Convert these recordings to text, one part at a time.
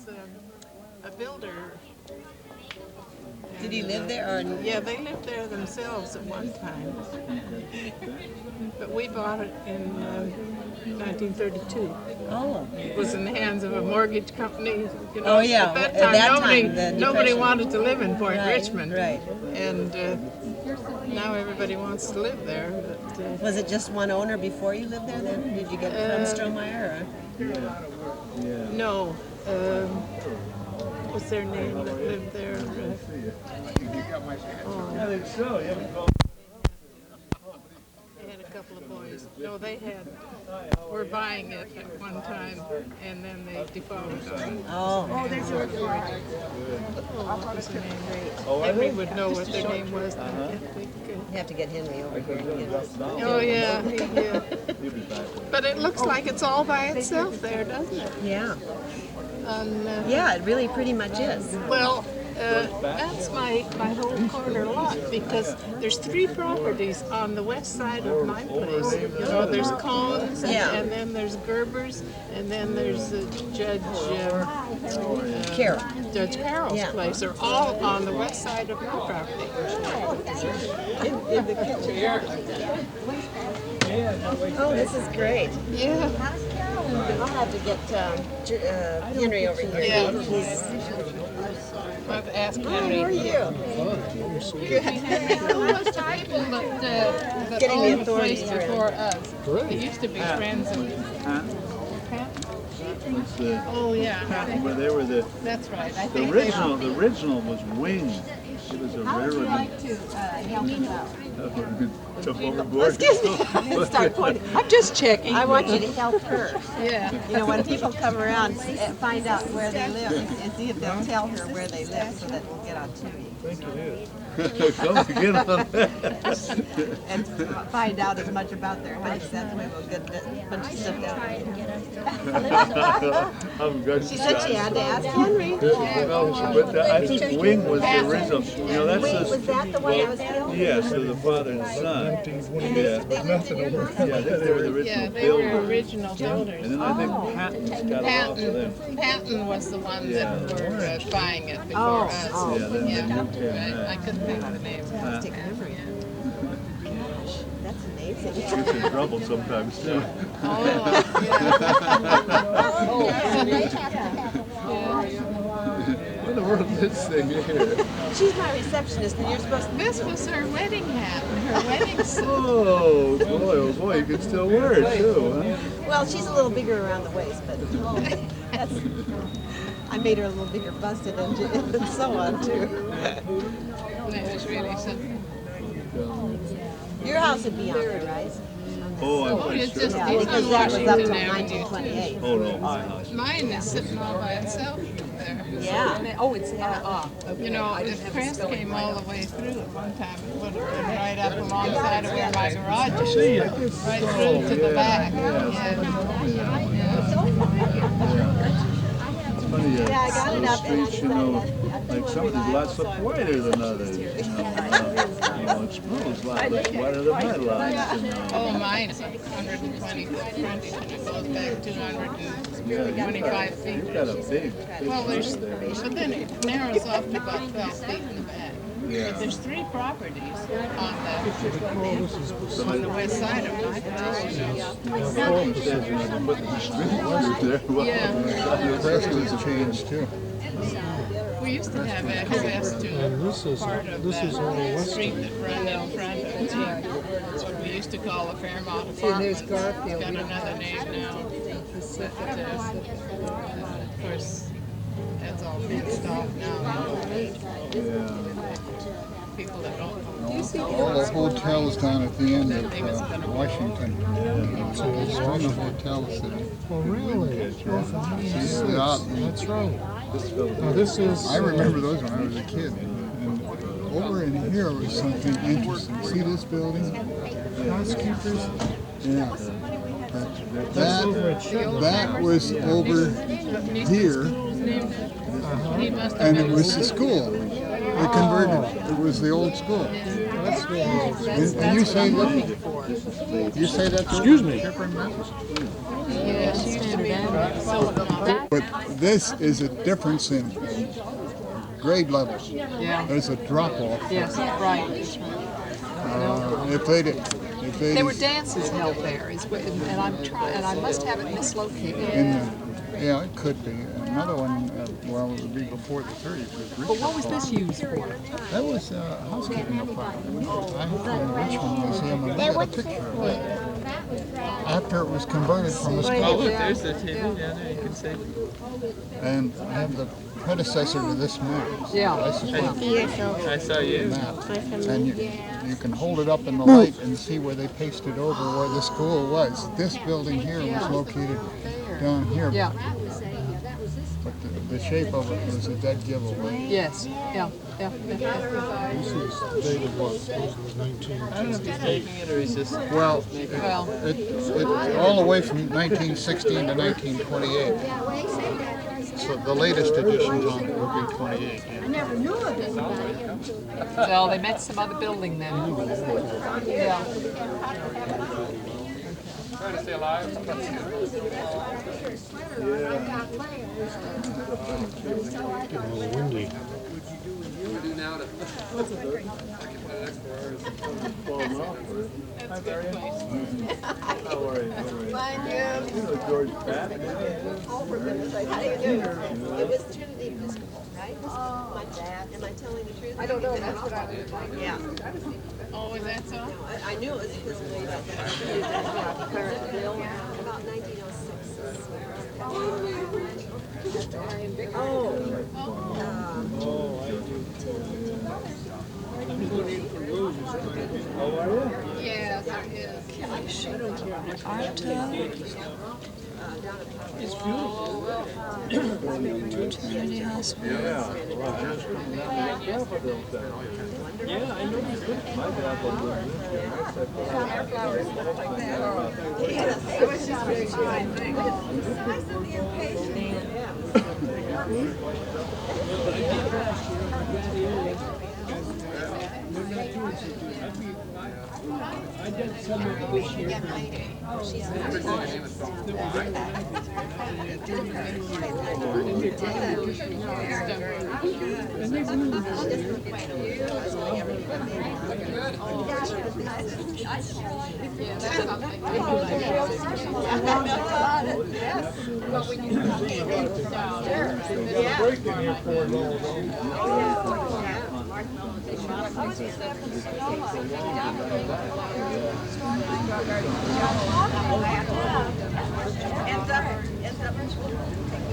was a builder. Did he live there? Or? Yeah, they lived there themselves at one time. But we bought it in 1932. Oh. It was in the hands of a mortgage company. You know, Oh, yeah. At that time, nobody Depression. wanted to live in Point Richmond. Right. And now everybody wants to live there. But, was it just one owner before you lived there then? Did you get it from Strohmeyer? Or? No. What's their name that lived there? I think so, yeah. They had a couple of boys. No, they were buying it at one time, and then they defaulted on it. Oh, there's a report. What was their name? Henry would know what their name was. You have to get Henry over here and get this. Oh, yeah. But it looks like it's all by itself there, doesn't it? Yeah. Yeah, it really pretty much is. Well, that's my whole corner lot, because there's 3 properties on the west side of my place. You know, there's Cohn's, and then there's Gerber's, and then there's Judge Carroll's place. They're all on the west side of my property. In the kitchen. Oh, this is great. Yeah. I'll have to get Henry over here. Yeah. I've asked Henry. How are you? But getting the authorities before us. He used to be friends of Oh yeah. Where they were That's right. The original was Wing. It was a railroad. Like to help you out. Jump overboard. Excuse me. Start pointing. I'm just checking. I want you to help her. Yeah. You know, when people come around, find out where they live and see if they'll tell her where they live so that we'll get on TV. Thank you. Come get on that. And find out as much about their house. That's the way we'll get a bunch of stuff down. She said she had to ask Henry. But I think Wing was the original. You know, that's Wait, was that the one that was killed? Yes, so the father and son. Yeah, they were the original they were builders. original builders. And then I think Patton's got it off of them. Patton was the one that were buying it before us. Yeah, then they moved him. I couldn't think of the name. Fantastic memory. Gosh, that's amazing. Gets in trouble sometimes too. What in the world is this thing here? She's my receptionist, and you're supposed to. This was her wedding hat, her wedding suit. Oh boy, you can still wear it too, huh? Well, she's a little bigger around the waist, but that's, I made her a little bigger busted and so on too. It was really something. Your house would be on there, right? Oh, I'm quite It's sure. just, Yeah, it's because on that was up Washington till Avenue. 1928. Oh no, my house. Mine is sitting all by itself there. Yeah. Oh, it's You know, if Crest came all the way through at one time, it would have been right up alongside of where my garage is. Right through to the back. It's funny, Yeah, I got it those up and streets, you know, like some of these lots look whiter than others. You know, it smells a lot less whiter than my lots. You know. Oh, mine is 120 foot frontage and it goes back 225 feet. You've got a big Well, there's, house there. but then it narrows off to about 12 feet in the back. Yeah. But there's 3 properties on the west side of my place. My phone says, you know, they put the street there. Well, Yeah. the rest was changed too. We used to have access to part of that street that ran in front of what we used to call the Fairmont Apartments. It's got another name now. But, of course, that's all fenced off now. Yeah. People that don't know. All the hotels down at the end of Washington. So it's one of the hotels there. Oh, really? That's right. Now this is. I remember those when I was a kid. And over in here was something interesting. See this building? Housekeepers. Yeah. That's over at That was over here, and it was the school. They converted. It was the old school. That's what And you say that? Excuse me. Yeah, she used to be so But this is a difference in grade level. Yeah. There's a drop off. Yes, right. If they There were dances held there, and I'm trying, and I must have it mislocated. yeah, it could be. Another one, well, it would be before the 30s. But what was this used for? That was a housekeeping apartment. I have in the Richmond Museum, and they got a picture of it. After it was converted from a school. Oh, look, there's the TV down there, you can see. And I have the predecessor to this map. Yeah. I suppose I saw you. map. And you can hold it up in the light and see where they pasted over where the school was. This building here was located down here. Yeah. But the shape of it was a dead giveaway. Yes. Yeah. Yeah. This is dated what? 19. I don't know if he's taking it or he's just... Well, Well. it's all the way from 1916 to 1928. So the latest editions on it would be 28. Yeah. Well, they meant some other building then. Yeah. Trying to stay alive. Getting a little windy. How are you? You know George Patton? How do you do? It was Trinity Episcopal, right? My dad. Am I telling the truth? I don't know. That's what I was like. Yeah. Oh, is that so? I knew it was Episcopal about that. Current bill, about 1906. Yeah, there is. Trinity Hospital. Yeah. Yeah, I know you did. My dad was doing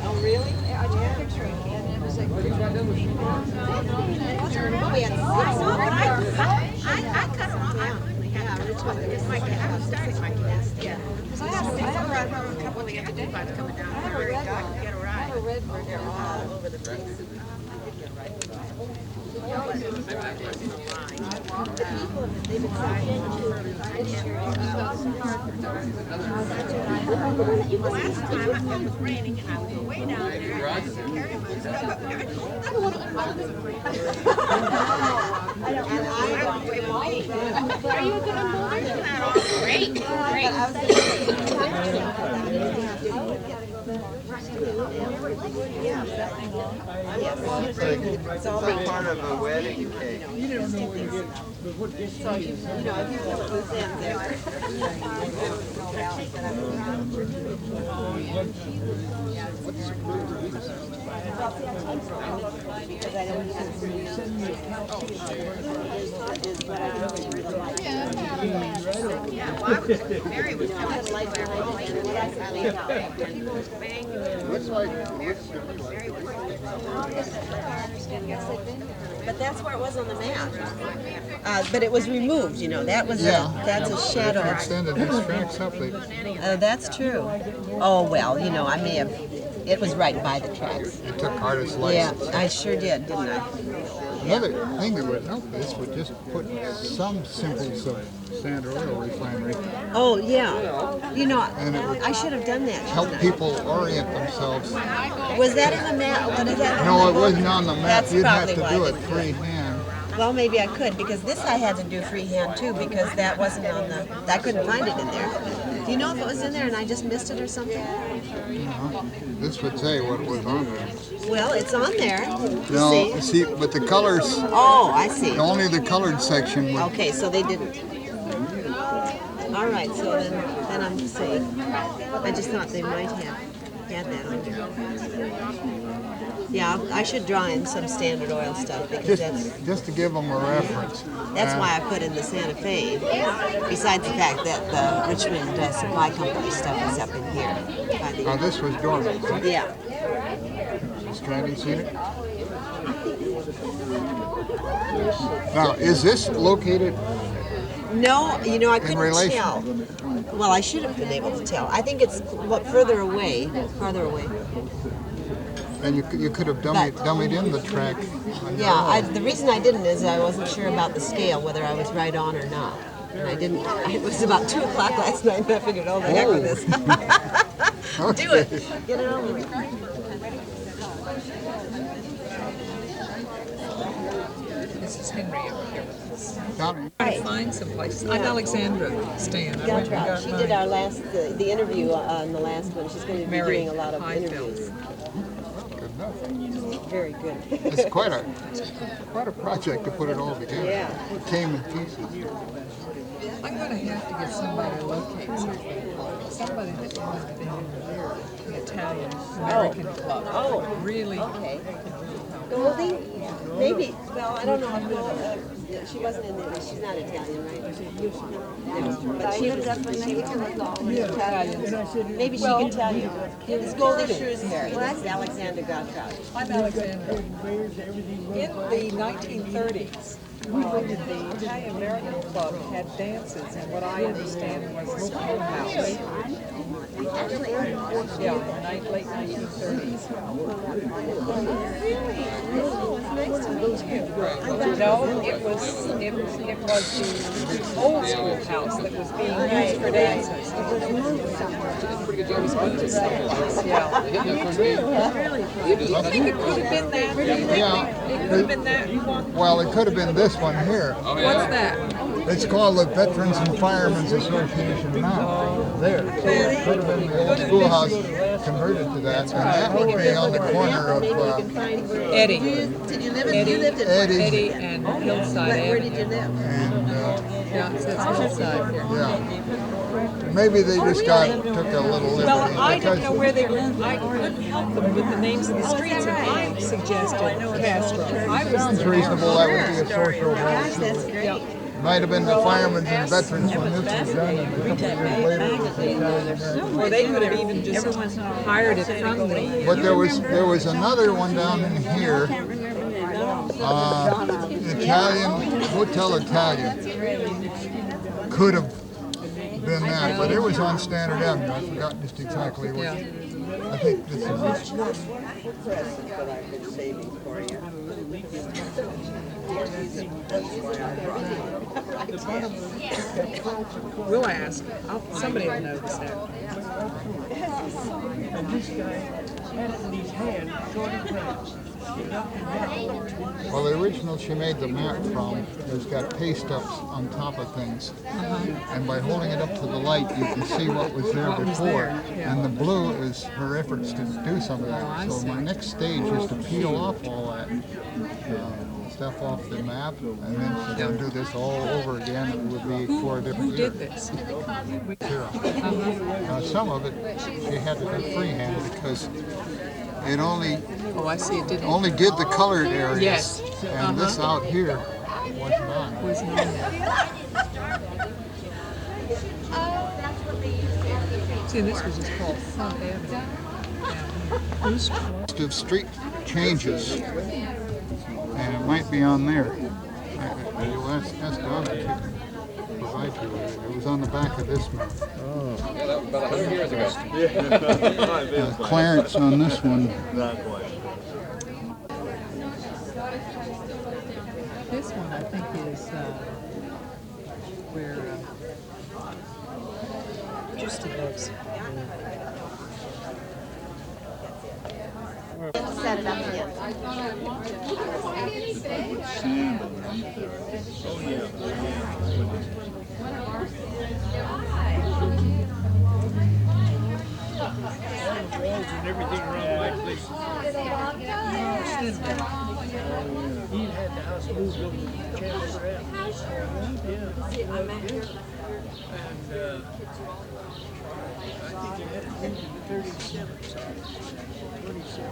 Oh, really? I took a picture of it, and it was like, I cut them off. Yeah, Richmond. It's my kid. I was starting my kids. Yeah. Because I have brought home a couple of the other day by coming down. I already got to get a ride. They're all over the place. I did get a ride. Last time it was raining and I was way down there and I was carrying my stuff up there. I don't want to and I don't wait for me. Are you a good unloader? Great, It's all part of a wedding cake. You don't know where you get it. So, if you put loose ends there. Mary was telling me but that's where it was on the map. But it was removed, you know. That was that's a shadow. If you extended these tracks up, they... That's true. Oh well, you know, I may have. It was right by the tracks. You took artist Yeah, license. I sure did, didn't I? Another thing that would help this would just put some symbols of Standard Oil Refinery. Oh yeah. You know, I should have done that. Help people orient themselves. Was that in the map? What is that? No, it wasn't on the map. That's You'd have to probably do why. it freehand. Well, maybe I could because this I had to do freehand too because that wasn't on the. I couldn't find it in there. Do you know if it was in there and I just missed it or something? This would say what was on there. Well, it's on there. No, see, but the colors, Oh, I see. only the colored section would. Okay, so they didn't. All right, so then I'm safe. I just thought they might have had that on there. Yeah, I should draw in some Standard Oil stuff because Just to give them a reference. that's why I put in the Santa Fe. Besides the fact that the Richmond Supply Company stuff is up in here. By the, Now this was dormant, right? yeah. Has Candy seen it? Now, is this located? No, you know, I couldn't relation. tell. Well, I should have been able to tell. I think it's farther away. And you could have dummied in the track. Yeah, the reason I didn't is I wasn't sure about the scale, whether I was right on or not. And I didn't. It was about 2 o'clock last night, and I figured, oh, the heck with this. Do it. Get it over with. This is Henry over here with us. Tommy. I find some places. I'm Alexandra Stan. I went and got She mine. did our last, the interview on the last one. She's going to be Mary doing a lot of Highfield. interviews. Good enough. Very good. It's quite a project to put it all together. Yeah. It came in pieces. I'm going to have to get somebody to locate something. Somebody that wanted to be in the Italian American Club. Oh. Really? Okay. Goldie? Maybe. Well, I don't know. She wasn't in there. She's not Italian, right? No. But she was definitely Italian. Maybe she can tell you. It's Goldie Shrewsbury. That's Alexander Gottschalk. I'm Alexandra. In the 1930s, the Italian American Club had dances, and what I understand was a schoolhouse. Yeah, in the late 1930s. No, it was the old schoolhouse that was being used for dances. It was moved to someplace, yeah. You think it could have been that? Yeah. It could have been that one? Well, it could have been this one here. What's that? It's called the Veterans and Firemen's Association now. There. So it could have been the old schoolhouse converted to that. And that would be on the corner of Eddie. Did you live in? You lived in Eddie and Hillside Where did you Avenue. live? and Yeah, it says Hillside here. yeah. Maybe they just took a little liberty. Well, I don't because know where they were. I couldn't help them with the names of the streets, and I suggested Castro. I was Sounds reasonable. That would be a social Gosh, role. that's great. Might have been the firemen's and veterans when this was done, and a couple of years later, it was the Italian American. Or they could have even just hired it from the. But there was another one down in here, Italian, Hotel Italian. Could have been that, but it was on Standard Avenue. I forgot just exactly what. Yeah. I think this is it. We'll ask. Somebody will know this now. Well, the original she made the map from has got paste ups on top of things, and by holding it up to the light, you can see what was there before. And the blue is her efforts to do some of that. So my next stage is to peel off all that stuff off the map, and then she's going to do this all over again. It would be for a different Who year. did this? Some of it she had to do freehand because it only Oh, I see. It didn't. only did the colored areas. Yes. And this out here wasn't on. Wasn't on there. See, this was just called Front Avenue. List of street changes, and it might be on there. Well, that's the other to provide you with it. It was on the back of this map. About 100 years ago. Clearance on this one. Not quite. This one, I think, is where Justin lives. Set it up again. Sand underneath there. Oh, yeah. walls and everything around my place. He had the house moved over to Chancellor Ave. Yeah. And I think he had it moved in 37, 27.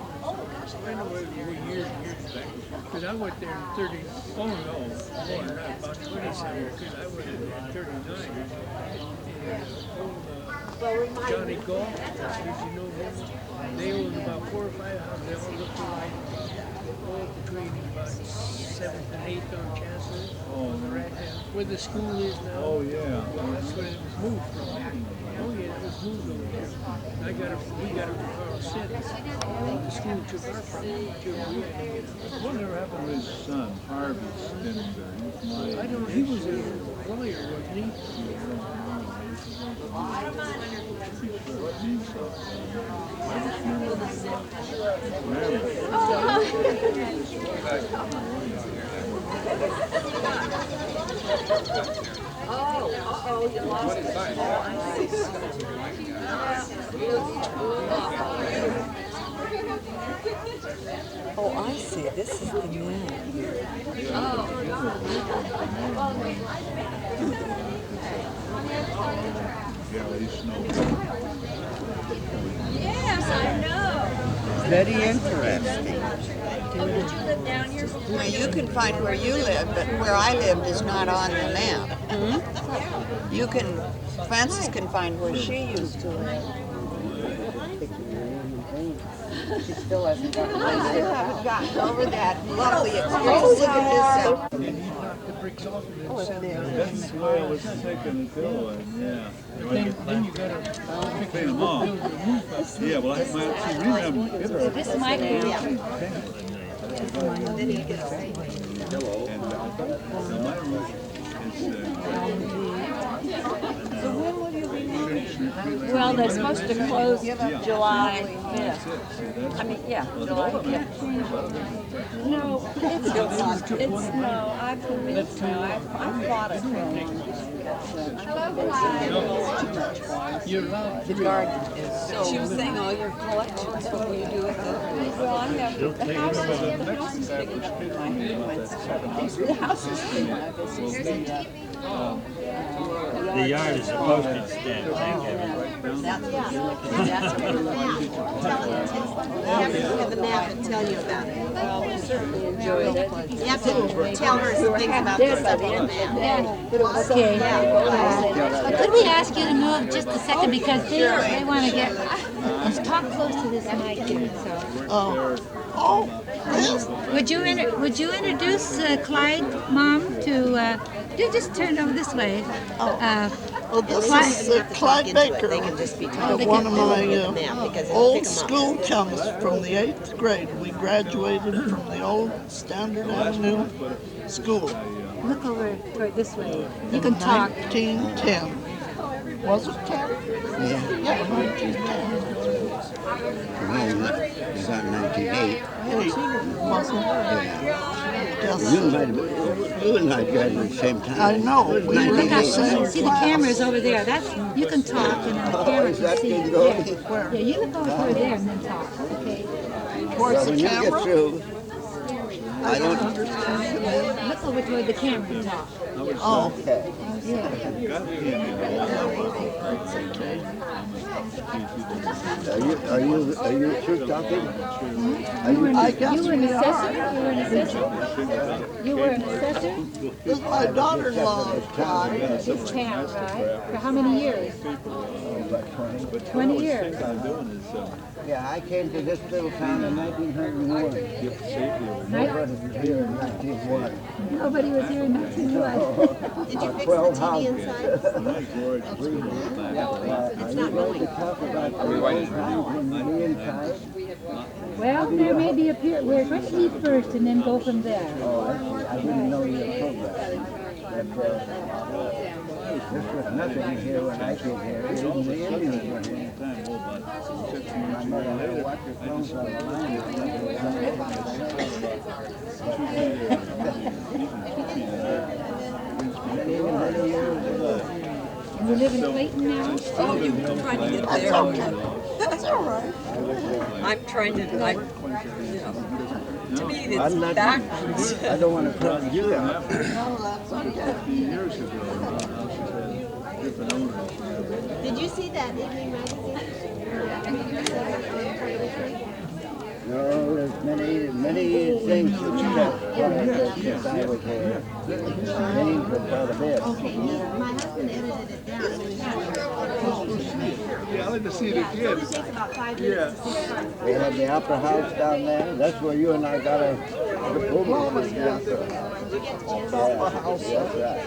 I know it was years and years back. Because I went there in 30, oh no, more than that, about 27, because I went there in 39. Johnny Golf, did you know him? They owned about 4 or 5 houses. They all looked alike. All between about 7th and 8th on Chancellor, on the right hand, where the school is now. Oh, yeah. That's where it was moved from. Oh yeah, it was moved over here. We got it from Carl City. The school took our property too. We had to get it. Whatever happened to his son, Harvey Spencer? I don't know, he was a lawyer, wasn't he? You lost it. Oh, I see. This is the man. Yes, I know. Very interesting. Did you live down here? Now you can find where you live, but where I lived is not on the map. You can, Frances can find where she used to live. She still hasn't gotten over that. I still haven't gotten over that lovely experience. Look at this. And he knocked the bricks off of it. That's the way it was taken to go. Yeah. Then you gotta Clean them off. Yeah, well, I remember. This might be. Well, they're supposed to close July 5th. I mean, yeah, July 5th. No, it's no, I believe so. I bought it for a You're allowed The garden is so. She was saying all your collections, what will you do with it? Well, I have the house is big enough for my the house is big enough. It's just The yard is a postage stamp. Thank you. That's what you're looking at. That's what you're looking You have to look at the map and tell you about it. well, we certainly enjoyed it. You have to tell her some things about the stuff on the map. Okay. Could we ask you to move just a second because they want to get talk close to this mic here. So. Would you introduce Clyde, Mom, to? You just turn over this way. Well, this is Clyde Baker, one of my old school chums from the 8th grade. We graduated from the old Standard Avenue School. Look over toward this way. You can talk. 1910. Was it 10? Yeah. Yeah, 1910. Is that 1908? Wasn't it? Yes. You and I graduated at the same time. I know. We were in the same See, the camera's over there. That's you can talk, and the camera can see. Yeah, you look over toward there and then talk. Okay. Towards the When you get camera? through, I don't. Look over toward the camera and talk. Oh, Okay. Are you through talking? I guess You were an we assessor? are. You were an assessor? You were an assessor? This is my daughter-in-law, Clyde. This town, right? For how many years? 20 years. Yeah, I came to this little town in 1901. Nobody was here in 1901. Nobody was here in 1901. Did you fix the 12 TV houses. inside? It's not going. Well, there may be a period. We're going to eat first and then go from there. I didn't know your program. But, this was nothing here when I came here. Even the Indians were here. My mother had to watch her clothes all the You live in Clayton now? Oh, you were trying to get That's there. okay. That's all right. I'm trying to, to me, it's I'm not, backwards. I don't want to crowd you out. 50 years ago, now she's had different owners. Did you see that evening magazine? No, there's many things to check since I was here. Changed quite a bit. Okay, my husband edited it down. Yeah, I like to see it again. It takes about 5 minutes to see it. We had the Opera House down there. That's where you and I got a diploma. Yeah. Opera House. That's right.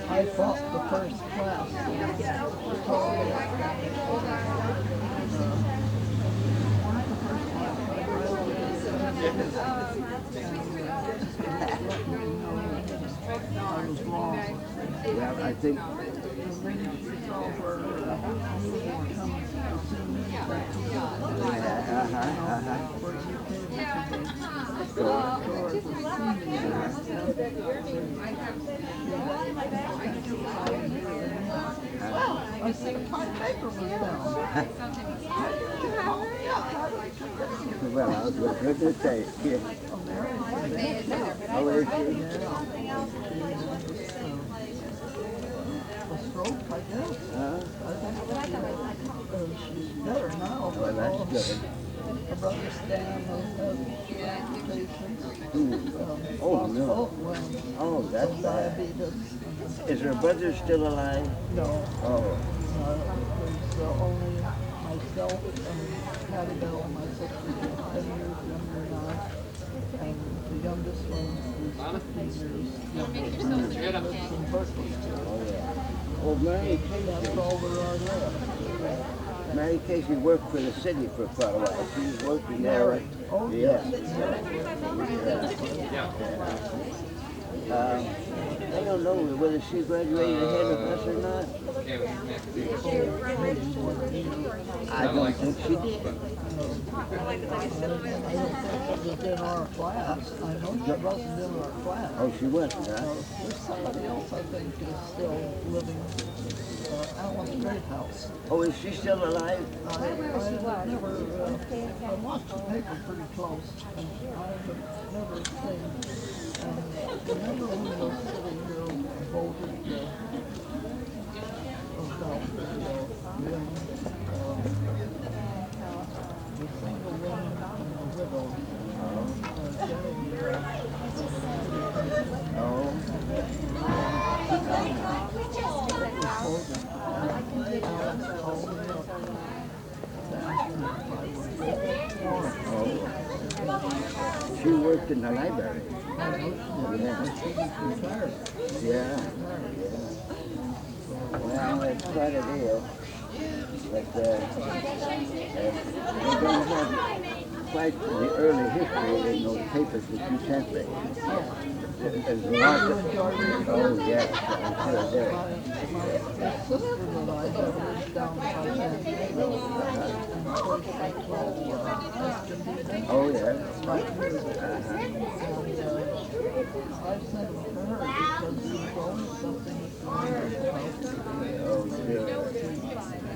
I fought the first class. I was wrong. Well, I think I think my paper was down. well, I was good to say. Yeah. How is she? A stroke, I guess. She's better now. Well, that's good. Her brother Stan has patients. Oh, no. Oh, that's bad. Is her brother still alive? No. Oh. There's only myself and Patty Bell, my sister, who's 10 years younger than I. And the youngest one is 15 years younger. She lives in Berkeley. Oh, yeah. Oh, Mary Casey. That's all there are left. Mary Casey worked for the city for quite a while. She was working there. Oh, yeah. I don't know whether she graduated ahead of us or not. I don't think she did. I don't think she was in our class. I know she wasn't in our class. Oh, she wasn't, huh? There's somebody else I think is still living, Alan Greathouse. Oh, is she still alive? I watched the paper pretty close, and I have never seen. Remember when the city here voted about the single woman and the widow She worked in the library. Yeah. Well, it's quite a deal. But we don't have quite the early history in those papers that you sent me. There's a lot of, oh yes, I'm sure there. My sister and I have lived down by San Diego, and of course they call oh yeah. right here. I sent it to her because it was always something that she knew about. Oh sure.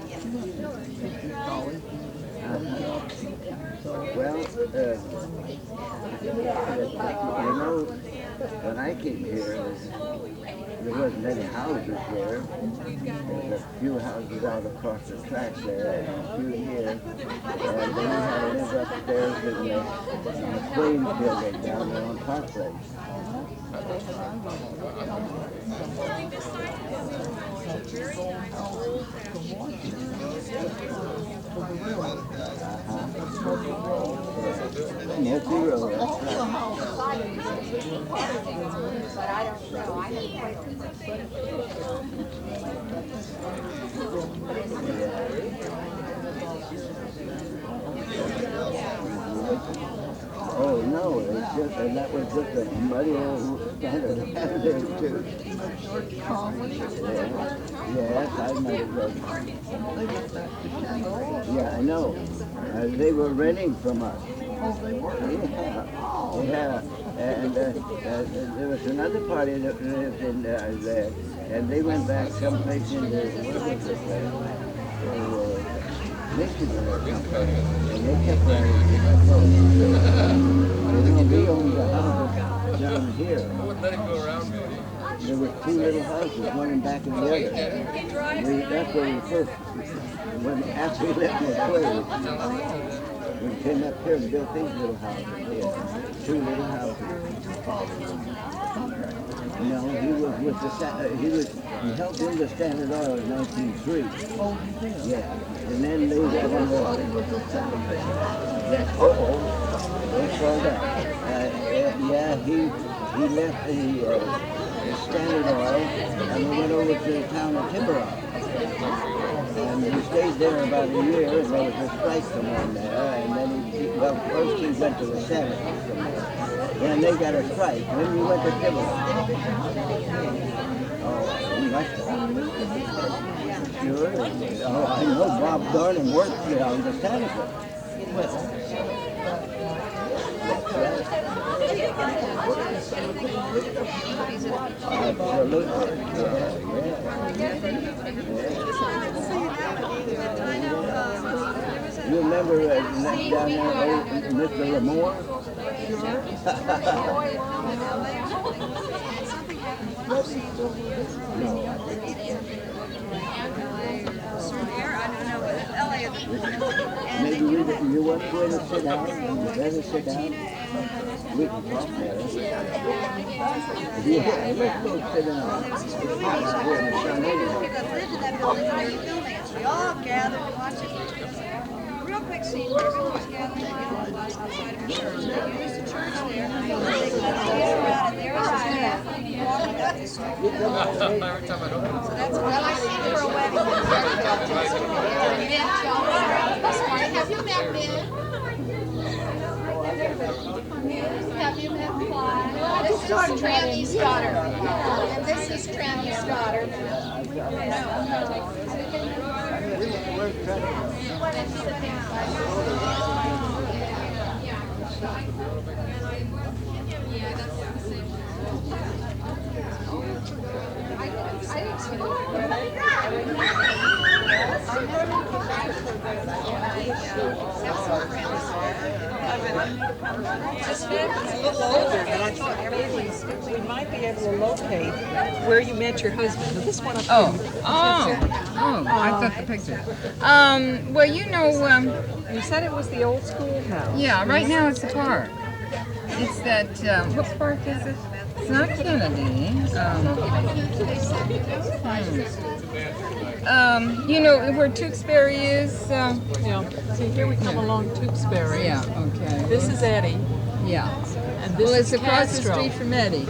She went to teacher's college and got a job teaching, so. Well, you know, when I came here, there wasn't any houses here. There's a few houses out across the track there, and a few here. And then we had to live upstairs in the Queen building down there on Park Place. Smoky Road, that's right. Oh no, it's just, and that was just a muddy old standard avenue too. Yes, I remember those. Yeah, I know. They were renting from us. Oh, they were? Yeah. And there was another party that lived in there, and they went back someplace in the, what was it, Michigan or something, and they kept running. We owned the house down here. There were two little houses, one in back of the other. That's where we first, after we left McQuaid, we came up here and built these little houses here. Two little houses. No, he was with the, he helped build the Standard Oil in 1903. Yeah, and then they got on the, they sold that. Yeah, he left the Standard Oil and we went over to the town of Tiburon. And he stayed there about a year, and there was a strike come on there, and then well, first he went to the Senate, and they got a strike. Then we went to Tiburon. Oh, we must have. Sure. Oh, I know Bob Dornan worked on the Senate. Absolutely. You remember down there, Mr. Lamore? Maybe you want to sit down? You better sit down. We can talk better. Yeah, let's go sit down. It's hot out here in the sun anyway. We all gathered to watch it. Real quick scene where everyone's gathering together outside of a church. They used the church there. They around there. So that's what I see for a wedding. Have you met Ben? Have you met Clyde? This is Tranny's daughter. And this is Tranny's daughter. Just a little older, and I thought maybe we might be able to locate where you met your husband. Now, this one up here. I thought the picture. Well, you know, you said it was the old schoolhouse. Yeah, right now it's the park. It's that, what park is it? It's not Kennedy. You know where Tewksbury is? Yeah. See, here we come along Tewksbury. Yeah, okay. This is Eddie. Yeah. And this it's is across the street from Eddie.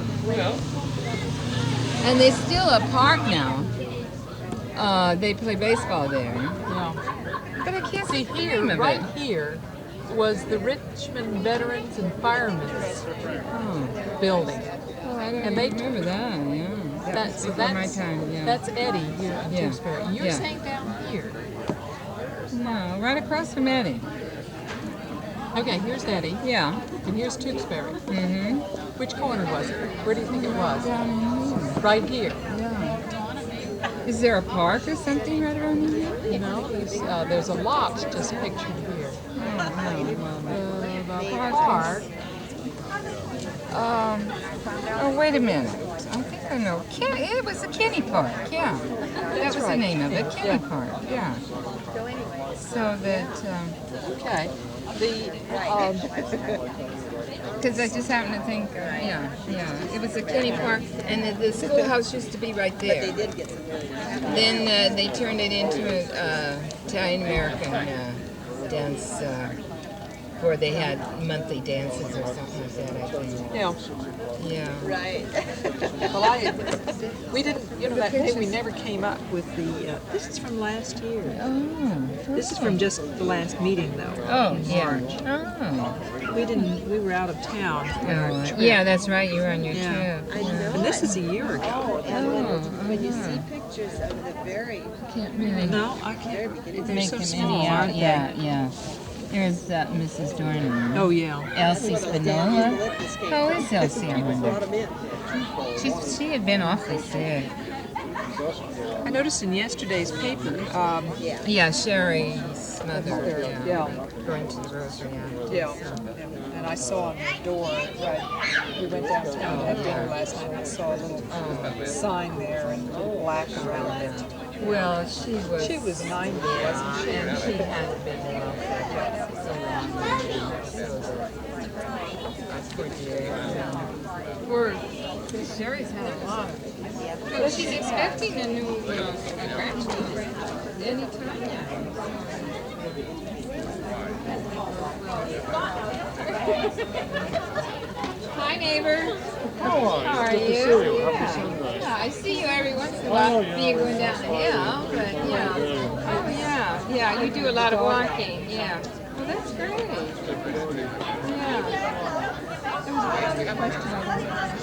And there's still a park now. They play baseball there. Yeah. But I can't see here, right here, was the Richmond Veterans and Firemen's building. Oh, I don't remember that, yeah. That's my time, yeah. That's Eddie here in Tewksbury. You're Yeah. saying down here. No, right across from Eddie. Okay, here's Eddie. Yeah. And here's Tewksbury. Mm-hmm. Which corner was it? Where do you think it was? Down here. Right here. Yeah. Is there a park or something right around here? You know, there's a lot just pictured here. The park. Oh, wait a minute. I think I know. It was the Kenny Park, yeah. That was the name of it, Kenny Park, yeah. So that, okay. Because I just happened to think, yeah. It was the Kenny Park, and the schoolhouse used to be right there. But they did get some really nice. Then they turned it into an Italian-American dance, where they had monthly dances or something like that, I think. Yeah. Yeah. Right. Well, we didn't, you know, that day we never came up with the, this is from last year. Oh. This is from just the last meeting, though. Oh, in yeah. March. Oh. We were out of town. On our trip. Yeah, that's right, you were on your trip. I know. And this is a year ago. When you see pictures of the very Can't really No, I can't. very beginning, They're make so them small, any out. aren't they? Yeah. There's Mrs. Dornan. Oh, yeah. Elsie Spinola. How is Elsie, I wonder? She had been awfully sick. I noticed in yesterday's paper. Yeah, Sherry's mother. Yeah. Going to the rosary. Yeah. And I saw on the door, we went downtown and had dinner last night, and I saw a little sign there and black around it. Well, she was 90, wasn't she? And she had been well for so long. Poor Sherry's had a lot. Well, she's expecting a new grandchild anytime. Hi, neighbor. How are you? Yeah, I see you every once in a while. You're going down the hill, but yeah. Oh, yeah, you do a lot of walking. Yeah. Well, that's great. Yeah. There was a question I wanted to ask.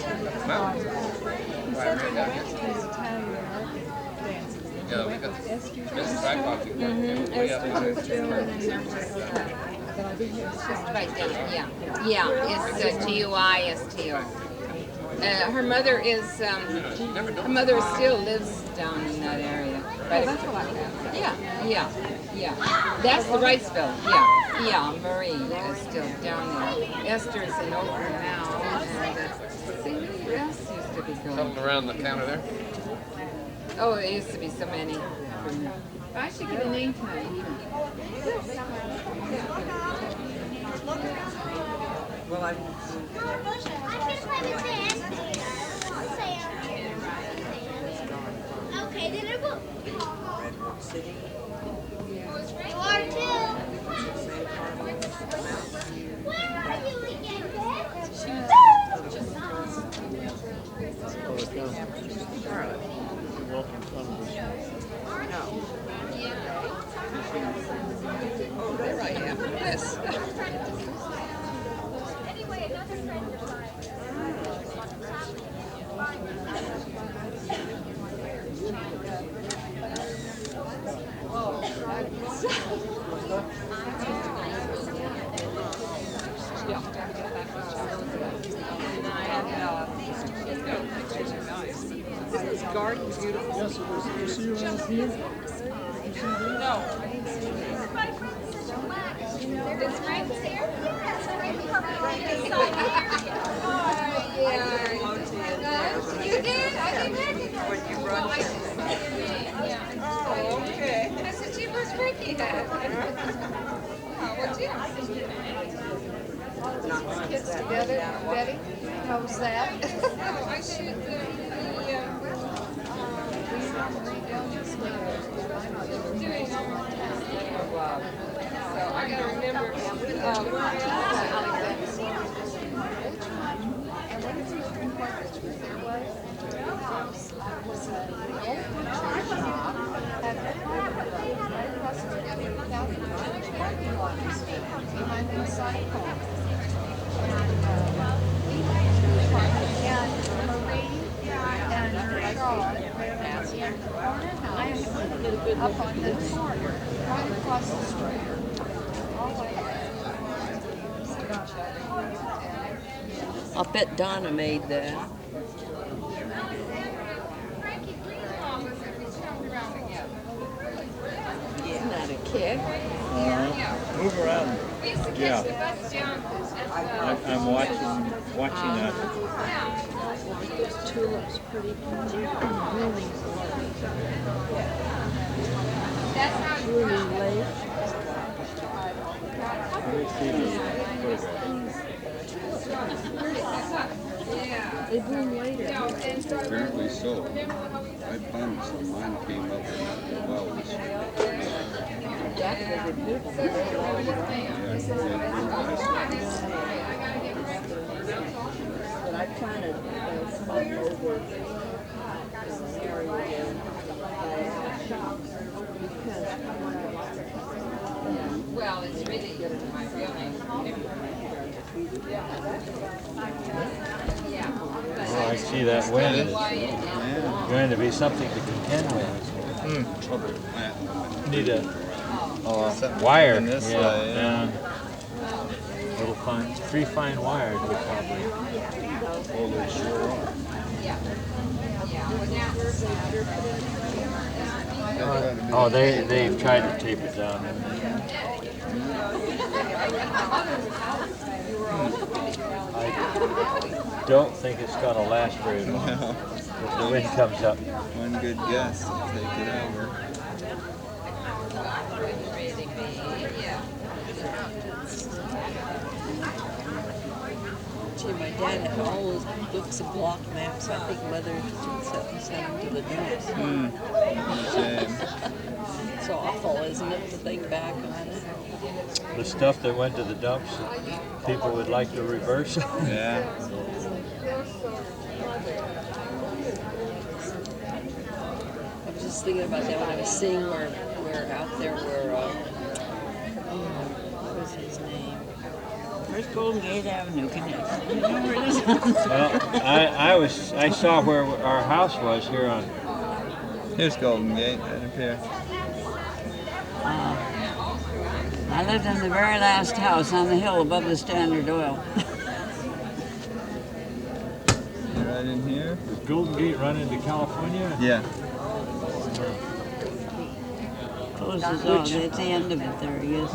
You said that the rest of these Italian-American dances. Yeah, we got Mrs. Backbox. Esther's doing a number of it's just right down. Yeah. It's G-U-I-S-T-R. Her mother still lives down in that area. Right? Oh, that's what I have. Yeah. That's the Wrightsville. Yeah. Marie is still down there. Esther's in Oakland now, and see who else used to be going. Coming around the counter there. Oh, there used to be so many. I should get a name tag. Well, I'm. Okay, then a book. Redwood City. You are too. Where are you again, Oh, there I am. Yes. Anyway, another friend of mine. His garden's beautiful. Yes, it is. Did you see her on here? No. Does Frank's here? You did? I didn't recognize When you run there. Oh, okay. I said, gee, where's Frankie at? Oh, well, Jim. Kids together, Betty? How was that? Oh, I should, doing so I gotta remember, up on the corner, right across the street. I'll bet Donna made that. Isn't that a kick? Move around. Yeah. I'm watching that. Those tulips pretty blooming. That's how you Blooming late. Let me see the photograph. They bloom later. Apparently so. I found some. Mine came up in the wells. Yeah, they're beautiful. But I planted some over in an area where well, it's really good in my feeling. Oh, I see that wind is going to be something to contend with. Need a wire. This Yeah, way, down. Little fine, 3 fine wires would probably. Oh, they sure are. Oh, they've tried to tape it down. I don't think it's going to last very long if the wind comes up. One good guess will take it over. Gee, my dad had all those books of block maps. I think Mother sent them to the dumps. Shame. It's awful, isn't it, to think back on it? The stuff that went to the dumps, people would like to reverse. Yeah. I was just thinking about that when I was seeing where out there where, what was his name? Where's Golden Gate Avenue connected? Do you know where it is? Well, I saw where our house was here on. Here's Golden Gate, right up here. I lived in the very last house on the hill above the Standard Oil. Right in here. Does Golden Gate run into California? Yeah. Closes off at the end of it there, yes.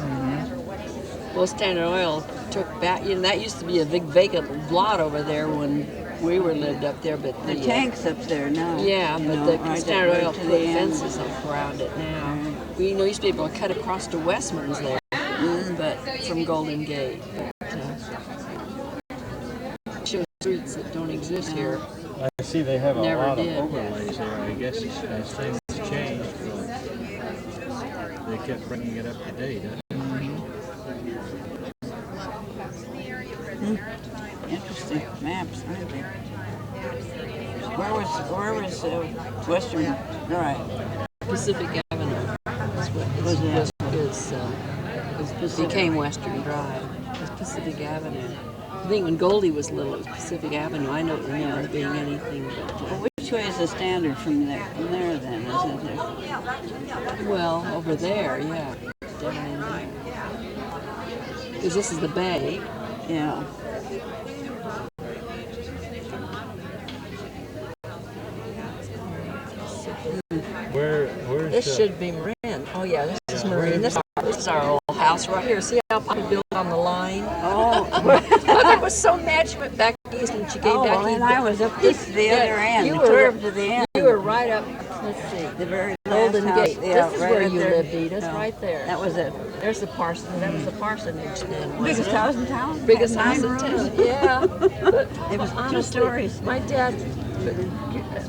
Well, Standard Oil took back, you know, that used to be a big vacant lot over there when we lived up there, but The tank's up there now. yeah, but You the know, right Standard up Oil to put the end. fences up around it now. We used to be able to cut across to Westman's there, but from Golden Gate. But, show streets that don't exist here. I see they have a Never lot did. of overlays there. I guess as things changed, they kept bringing it up to date. Interesting maps, aren't they? Where was Western? All right. Pacific Avenue became Western Drive. It was Pacific Avenue. I think when Goldie was little, it was Pacific Avenue. I don't remember it being anything but. Well, which way is the Standard from there? From there, then, isn't it? Well, over there, yeah, down in there. Because this is the bay. Yeah. Where's This should be Marin. Oh yeah, this is Marin. This is our old house right here. See how Papa built on the line? Oh. Mother was so mad she went back east and she came back well, east. and I was up to the other end, You curved to the end. You were right up, let's see, The very Golden last house, Gate. yeah, This is right where up you there. lived, Edith, No, right there. That was it. There's the parsonage. That was the parsonage then. wasn't Biggest it? house in town. Biggest Had house 9 in town. rooms. Yeah. But It was 2 honestly, stories. my dad,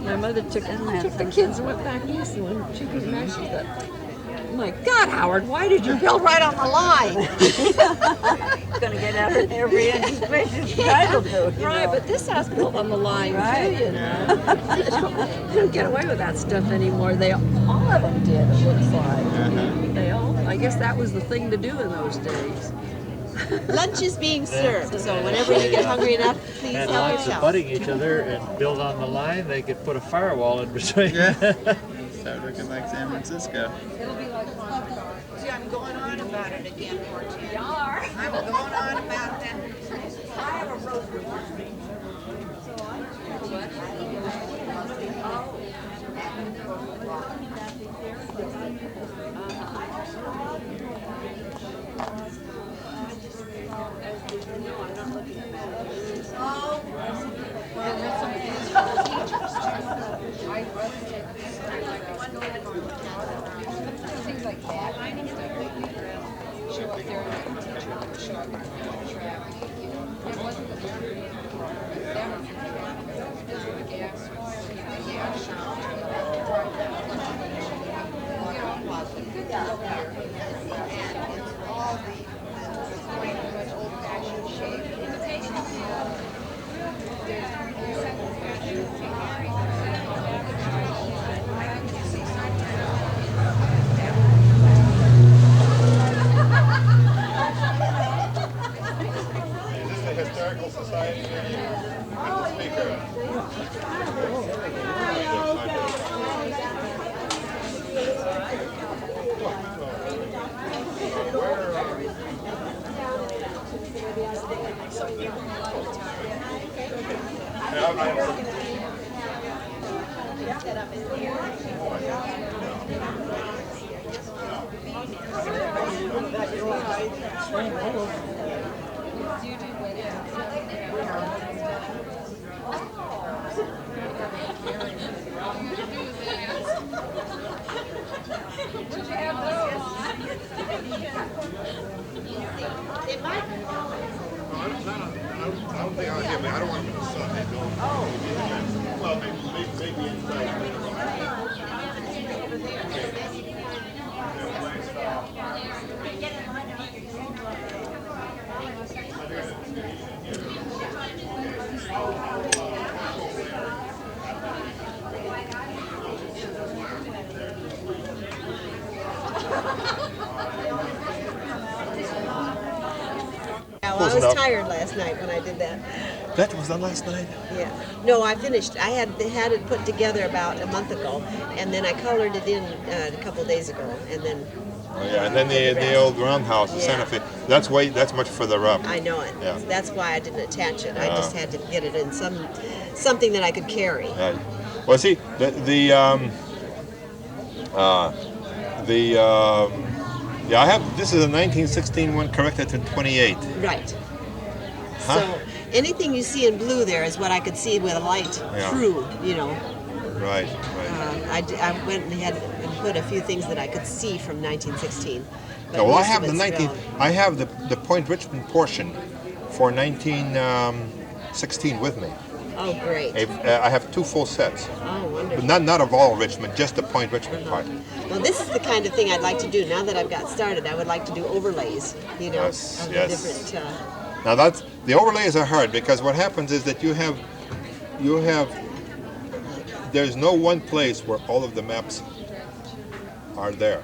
my mother took the kids and went back east, and when she came back, she thought, "My God, Howard, why did you build right on the line?" Going to get out of every inch of space it's entitled to. you Right, know. but this house built on the line Right. too, you know. Couldn't get away with that stuff anymore. They all of them did. It looks like they all. I guess that was the thing to do in those days. Lunch is being served, so whenever you get hungry enough, please had help lots of yourself. butting each other and build on the line. They could put a firewall in between. Start looking like San Francisco. See, I'm going on about it again, Portia. You are. I'm going on about that. I have a rosary. Things like that. Show up there and the teacher would show up and traffic. It wasn't the gas. Historical Society speaker. I don't think I'll get me. I don't want them in the sun. They don't. Oh. Well, maybe inside. I was tired last night when I did that. That was done last night? Yeah. No, I finished. I had it put together about a month ago, and then I colored it in a couple days ago, and then. Oh, yeah, and then the old roundhouse in Santa Fe. That's much further up. I know it. Yeah. That's why I didn't attach it. I just had to get it in something that I could carry. Right. Well, see, yeah, I have. This is a 1916 one corrected to 28. Right. Huh? So anything you see in blue there is what I could see with a light through, you know. Right, I went and had and put a few things that I could see from 1916. No, well, I have I have the Point Richmond portion for 1916 with me. Oh, great. I have 2 full sets. Oh, wonderful. But not of all Richmond, just the Point Richmond part. Well, this is the kind of thing I'd like to do. Now that I've got started, I would like to do overlays, you know, of the different... Now the overlays are hard because what happens is that you have, there's no one place where all of the maps are there.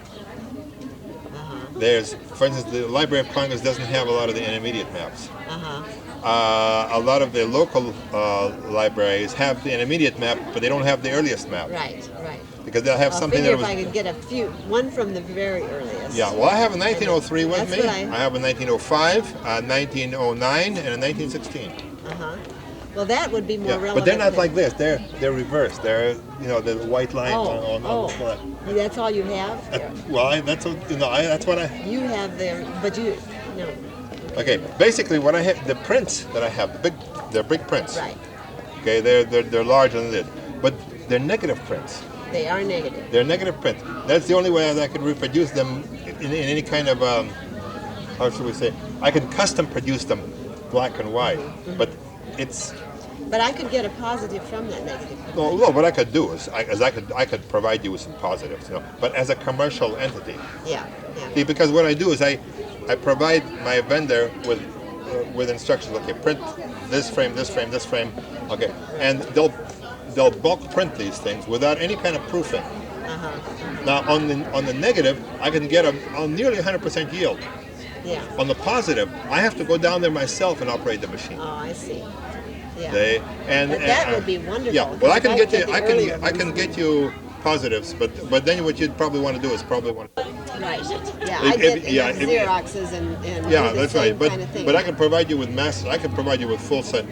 There's, for instance, the Library of Congress doesn't have a lot of the intermediate maps. A lot of the local libraries have the intermediate map, but they don't have the earliest map. Right, right. Because they'll have something that if I could get one from the very earliest. Yeah, well, I have a 1903 with me. I have a 1905, a 1909, and a 1916. Well, that would be more relevant. But they're not like this. They're reversed. They're the white line on the front. That's all you have? Well, that's what I. You have there, but you no. Okay, basically what I have, the prints that I have, they're big prints. Right. Okay, they're larger than this, but they're negative prints. They are negative. They're negative prints. That's the only way that I could reproduce them in any kind of how should we say? I could custom produce them black and white, but it's. But I could get a positive from that negative. No, what I could do is I could provide you with some positives, but as a commercial entity. Yeah. See, because what I do is I provide my vendor with instructions. Okay, print this frame, this frame, this frame. Okay, and they'll bulk print these things without any kind of proofing. Now on the negative, I can get a nearly 100% yield. Yeah. On the positive, I have to go down there myself and operate the machine. Oh, I see. Yeah. But that would be wonderful. Yeah. Well, I can get you positives, but then what you'd probably want to do is Right. Yeah, I get Xeroxes and that's right. Kind of thing. But I can provide you with master. I can provide you with full size.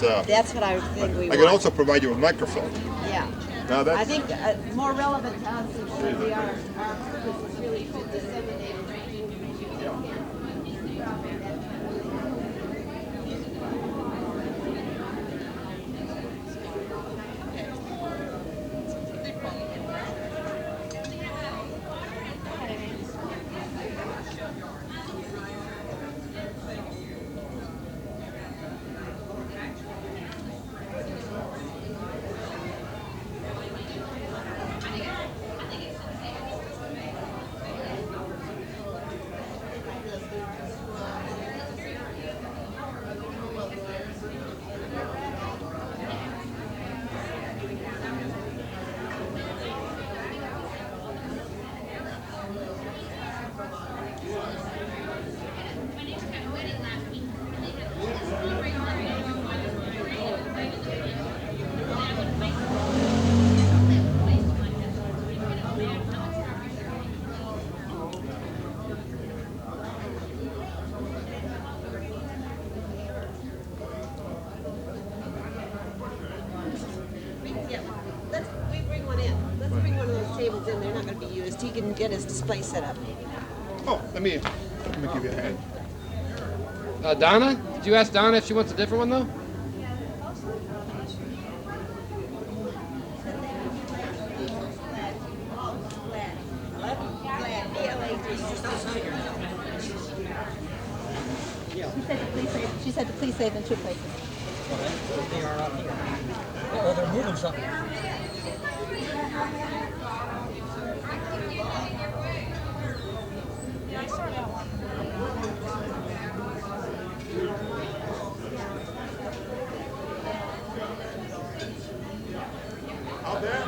That's what I think we want. I can also provide you with microfilm. Yeah. Now that's. I think more relevant to us is really our purpose is really to disseminate. that he can get his display set up. Oh, let me give you a hand. Donna? Did you ask Donna if she wants a different one, though? She said to please save in 2 places. They are up here. Oh, they're moving something.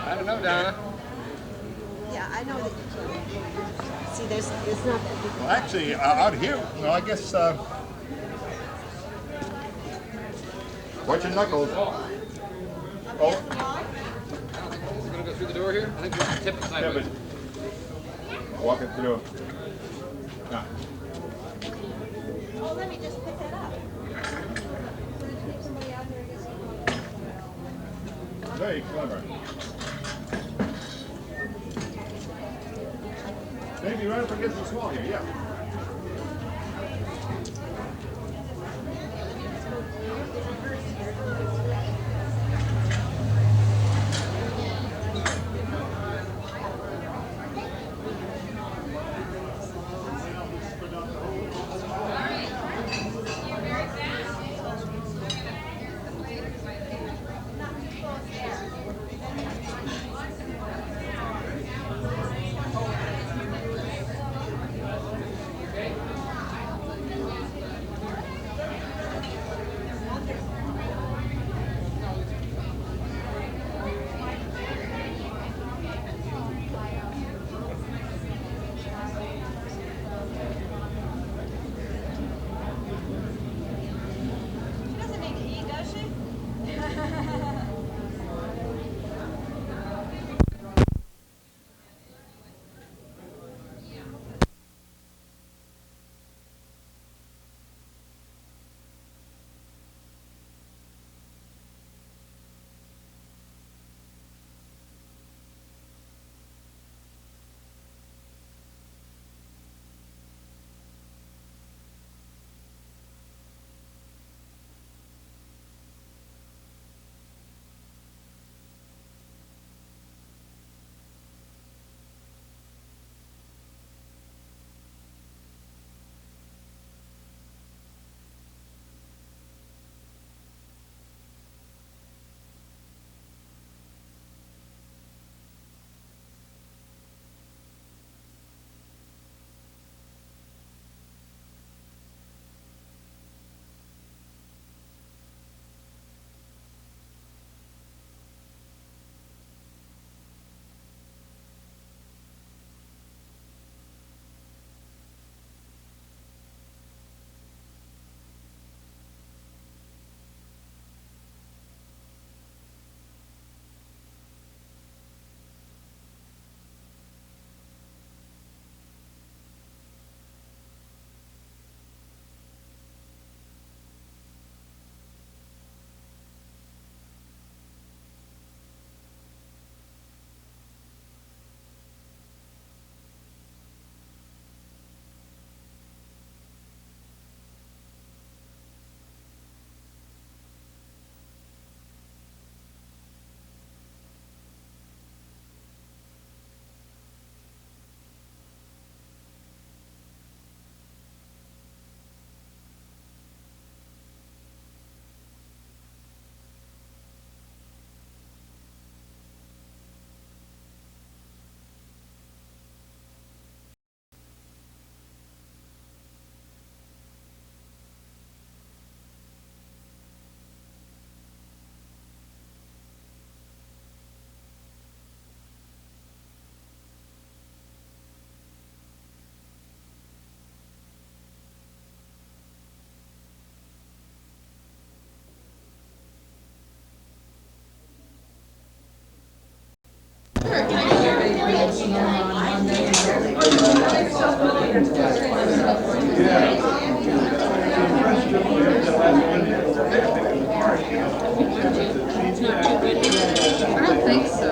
I don't know, Donna. Yeah, I know that you can. See, it's not that big. Well, actually, out here, well, I guess. Watch your knuckles. Oh. Is it going to go through the door here? I think we're going to tip it sideways. Walk it through. Yeah. Oh, let me just pick that up. Very clever. Maybe right up against the wall here, yeah. I don't think so.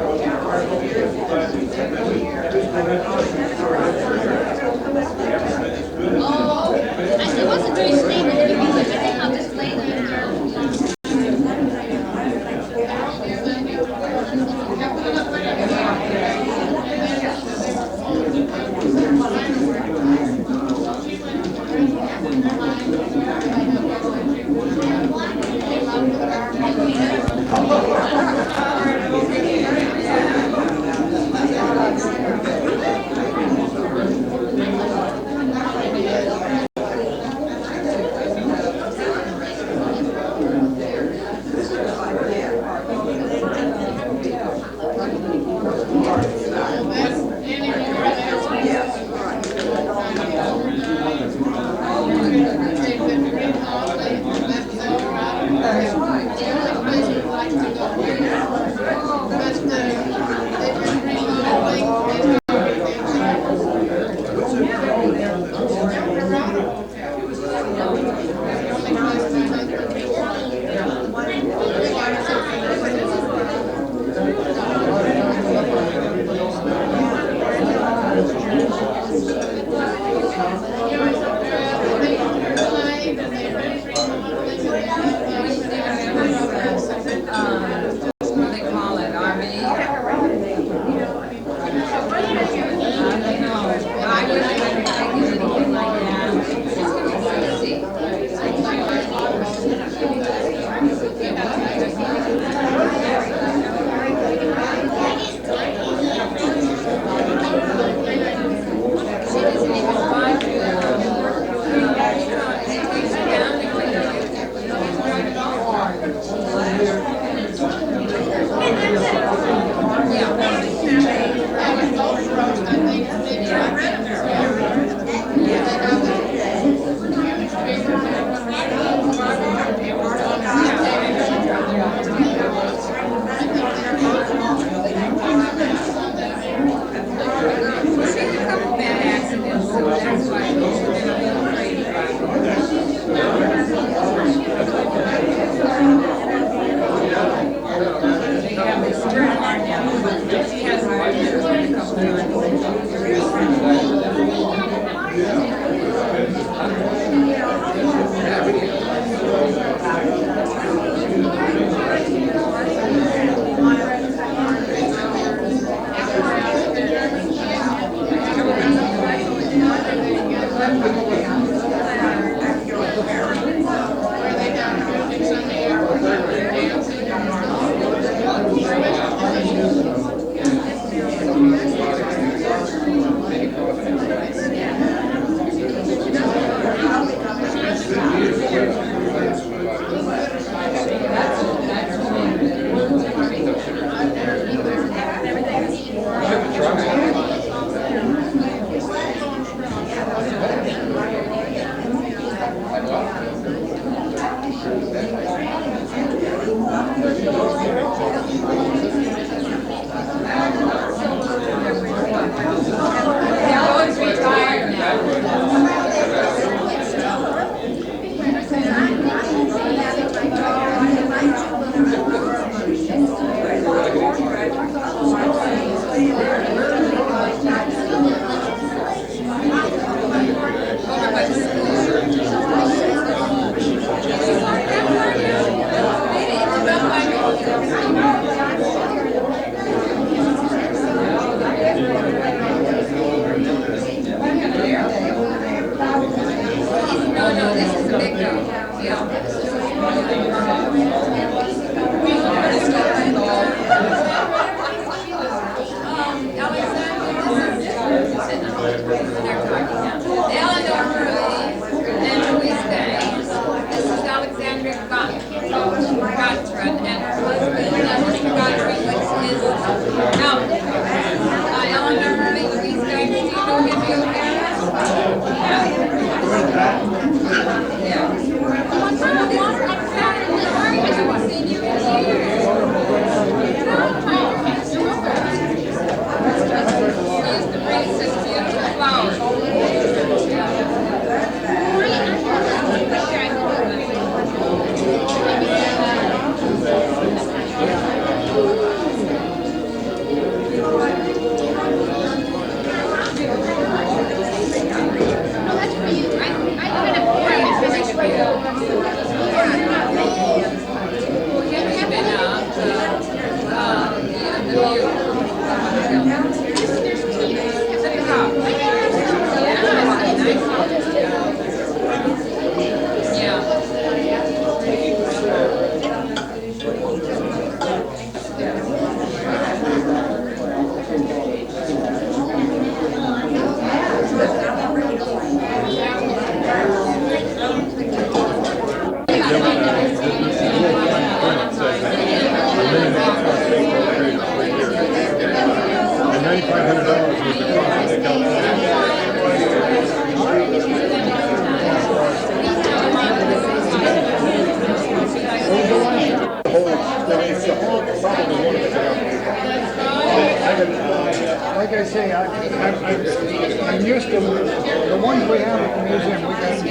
I'm used to the ones we have at the museum. We got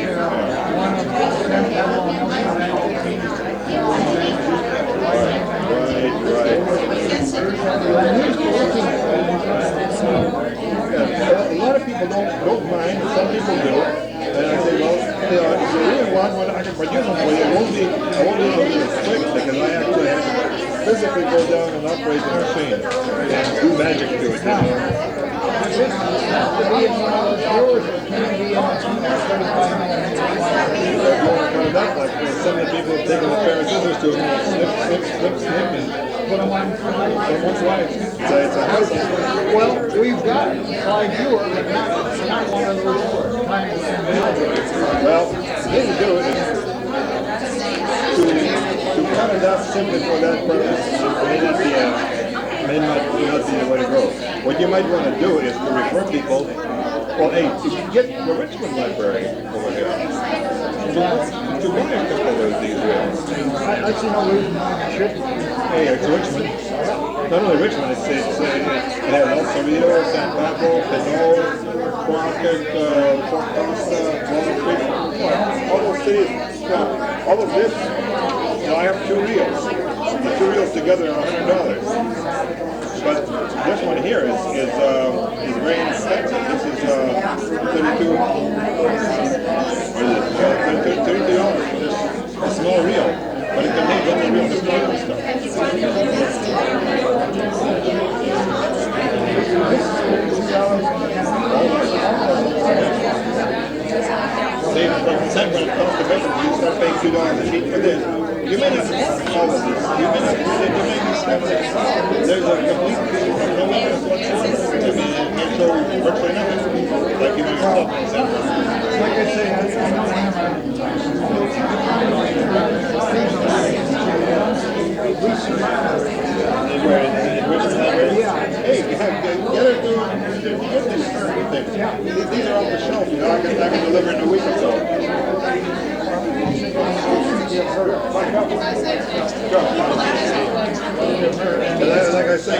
one of them level and a lot of people don't mind, some people do. And I say, well, if you really want one, I can produce one for you. I won't be able to do it quick because I actually have to physically go down and operate the machine and do magic to it. You know? Like some of the people have taken a pair of scissors to snip, and put them on someone's life. It's a hassle. Well, we've got like you are, but not one of those tiny Well, the thing to do is to cut it up simply for that purpose may not be the way to go. What you might want to do is to refer people. Well, hey, if you get the Richmond Library over here, to buy a couple of these reels. I see no reason why I shouldn't. Hey, it's Richmond. Not only Richmond, it has El Cerrito, San Pablo, Pinot, Crockett, Port Costa, Walnut Creek, all those cities. All of this, I have two reels. The two reels together are $100. But this one here is very inexpensive. This is $32 for this small reel, but it contains all the real important stuff. See, like I said, when it comes to veterans, you start paying $2 a sheet for this. You may not want all of this. You may not want it. You may be skeptical. There's a complete piece of no interest whatsoever. I mean, it shows virtually nothing. Like you know yourself, for example. Like I say, Hey, get her to get these things. These are off the shelf. You know, I can deliver in a week or so. Like I say,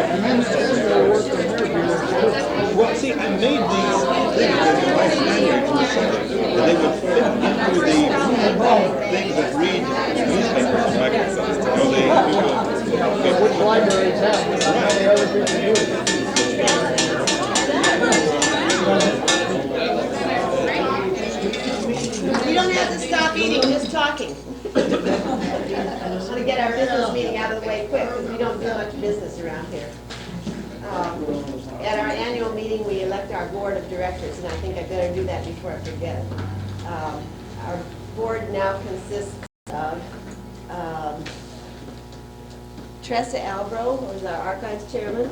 well, see, I made these things in my standards or something, and they would fit into the things that read newspapers and microphones. You know, which libraries have the other people do it. You don't have to stop eating, just talking. I want to get our business meeting out of the way quick because we don't do much business around here. At our annual meeting, we elect our board of directors, and I think I better do that before I forget. Our board now consists of Tressa Albro, who is our archives chairman,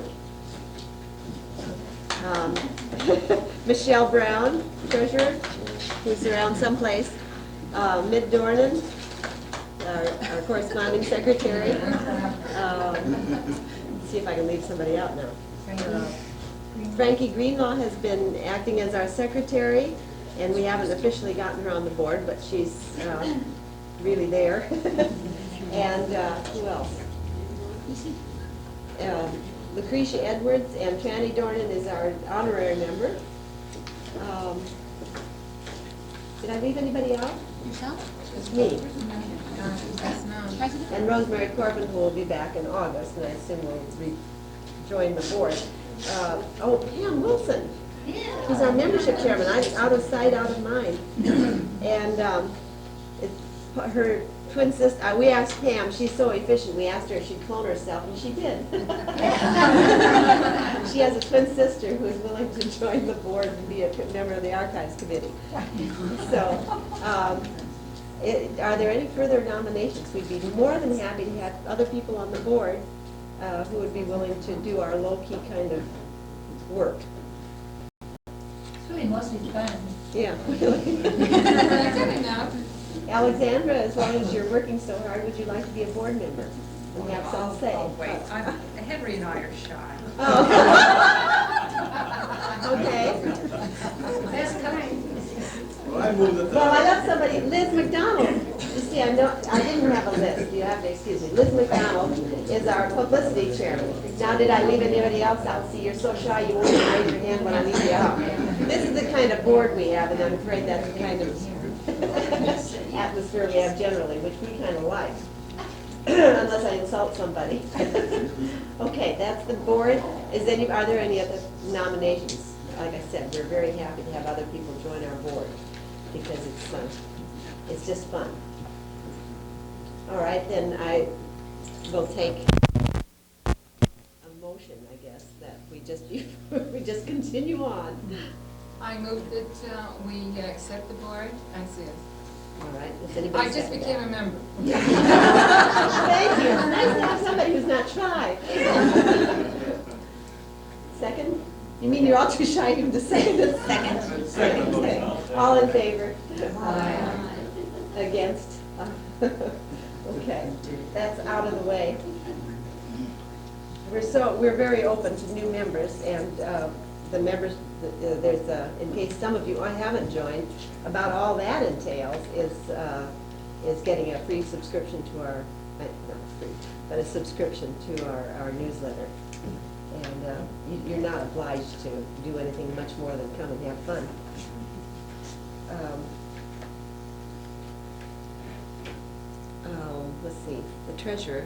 Michelle Brown, treasurer, who's around someplace, Mid Dornan, our corresponding secretary. Let's see if I can leave somebody out now. Frankie Greenlaw has been acting as our secretary, and we haven't officially gotten her on the board, but she's really there. And who else? Lucretia Edwards and Tranny Dornan is our honorary member. Did I leave anybody out? Yourself? It's me. And Rosemary Corbin, who will be back in August, and I assume will rejoin the board. Oh, Pam Wilson. She's our membership chairman. I'm out of sight, out of mind. And her twin sister, we asked Pam, she's so efficient, we asked her if she'd clone herself, and she did. She has a twin sister who is willing to join the board and be a member of the archives committee. So, are there any further nominations? We'd be more than happy to have other people on the board who would be willing to do our low-key kind of work. It's really mostly fun. Yeah. Alexandra, as long as you're working so hard, would you like to be a board member and have some say? Oh, wait. Henry and I are shy. Oh. Okay. That's kind. Well, I love somebody, Liz McDonald. You see, I didn't have a list. You have to excuse me. Liz McDonald is our publicity chairman. Now, did I leave anybody else out? See, you're so shy you won't even raise your hand when I leave you out. This is the kind of board we have, and I'm afraid that's the kind of atmosphere we have generally, which we kind of like. Unless I insult somebody. Okay, that's the board. Are there any other nominations? Like I said, we're very happy to have other people join our board because it's just fun. All right, then I will take a motion, I guess, that we just continue on. I move that we accept the board as is. All right. Does anybody I just second became that? a member. Thank you. It's nice to have somebody who's not shy. Second? You mean you're all too shy even to second it? Second. Second. Okay. All in favor? Aye. Against? Okay. That's out of the way. We're very open to new members, and the members, there's in case some of you I haven't joined, about all that entails is getting a free subscription to our, not free, but a subscription to our newsletter. And you're not obliged to do anything much more than come and have fun. Let's see, the treasurer,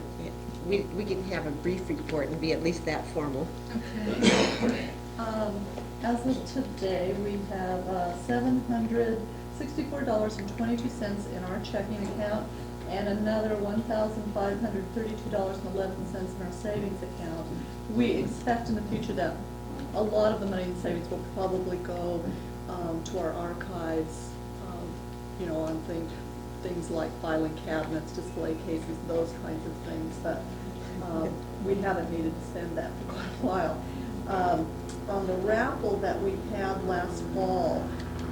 we can have a brief report and be at least that formal. Okay. As of today, we have $764.22 in our checking account and another $1,532.11 in our savings account. We expect in the future that a lot of the money in savings will probably go to our archives, on things like filing cabinets, display cases, those kinds of things, but we haven't needed to spend that for quite a while. On the raffle that we had last fall,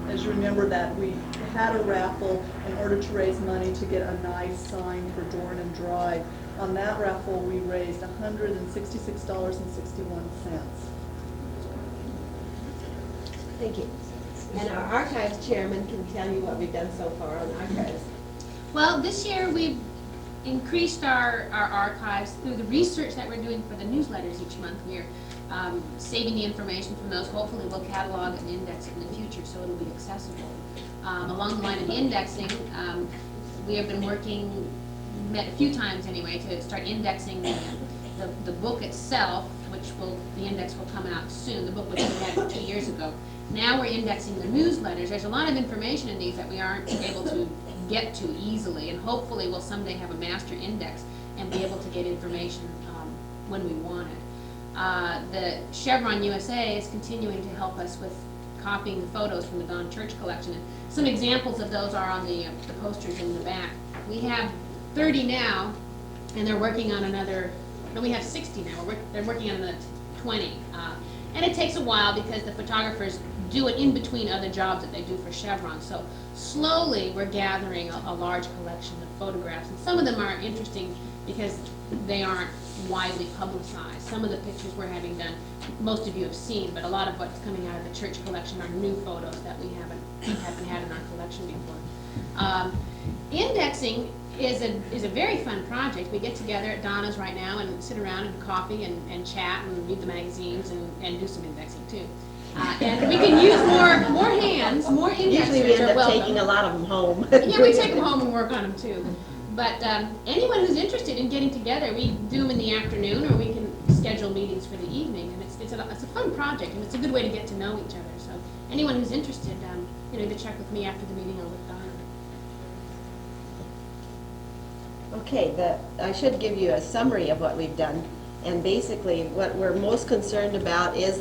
as you remember that we had a raffle in order to raise money to get a nice sign for Dorn and Drive. On that raffle, we raised $166.61. Thank you. And our archives chairman can tell you what we've done so far on archives. Well, this year we've increased our archives through the research that we're doing for the newsletters each month. We're saving the information from those. Hopefully we'll catalog and index it in the future so it'll be accessible. Along the line of indexing, we have been met a few times anyway, to start indexing the book itself, the index will come out soon, the book which we had 2 years ago. Now we're indexing the newsletters. There's a lot of information in these that we aren't able to get to easily, and hopefully we'll someday have a master index and be able to get information when we want it. The Chevron USA is continuing to help us with copying the photos from the Don Church collection. And some examples of those are on the posters in the back. We have 30 now, and they're working on another, no, we have 60 now. They're working on another 20. And it takes a while because the photographers do it in between other jobs that they do for Chevron. So slowly we're gathering a large collection of photographs. And some of them are interesting because they aren't widely publicized. Some of the pictures we're having done, most of you have seen, but a lot of what's coming out of the church collection are new photos that we haven't had in our collection before. Indexing is a very fun project. We get together at Donna's right now and sit around and coffee and chat and read the magazines and do some indexing too. And we can use more hands, more indexers. Usually we end up taking a lot of them home. Yeah, we take them home and work on them too. But anyone who's interested in getting together, we do them in the afternoon, or we can schedule meetings for the evening. And it's a fun project, and it's a good way to get to know each other. So anyone who's interested, either check with me after the meeting or with Donna. Okay, I should give you a summary of what we've done. And basically, what we're most concerned about is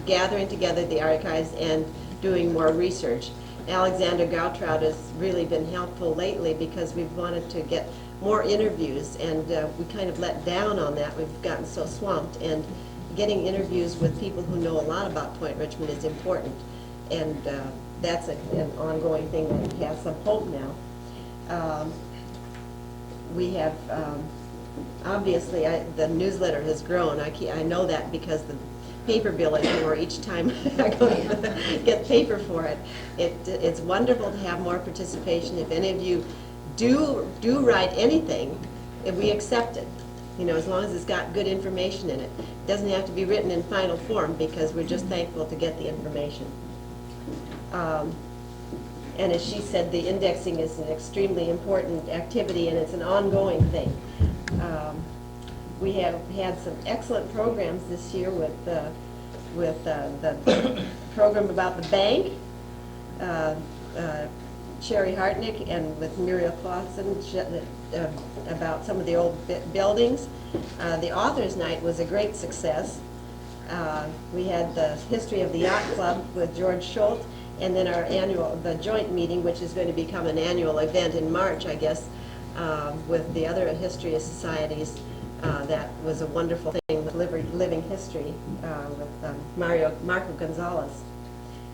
gathering together the archives and doing more research. Alexander Gautraud has really been helpful lately because we've wanted to get more interviews, and we kind of let down on that. We've gotten so swamped, and getting interviews with people who know a lot about Point Richmond is important, and that's an ongoing thing that has some hope now. We have, obviously, the newsletter has grown. I know that because the paper bill anymore each time I go to get paper for it. It's wonderful to have more participation. If any of you do write anything, we accept it. You know, as long as it's got good information in it. It doesn't have to be written in final form because we're just thankful to get the information. And as she said, the indexing is an extremely important activity and it's an ongoing thing. We have had some excellent programs this year with the program about the bank, Sherry Hartnick, and with Muriel Clausen about some of the old buildings. The Authors Night was a great success. We had the history of the yacht club with George Schultz, and then the joint meeting, which is going to become an annual event in March, I guess, with the other history of societies. That was a wonderful thing with Living History with Marco Gonzalez.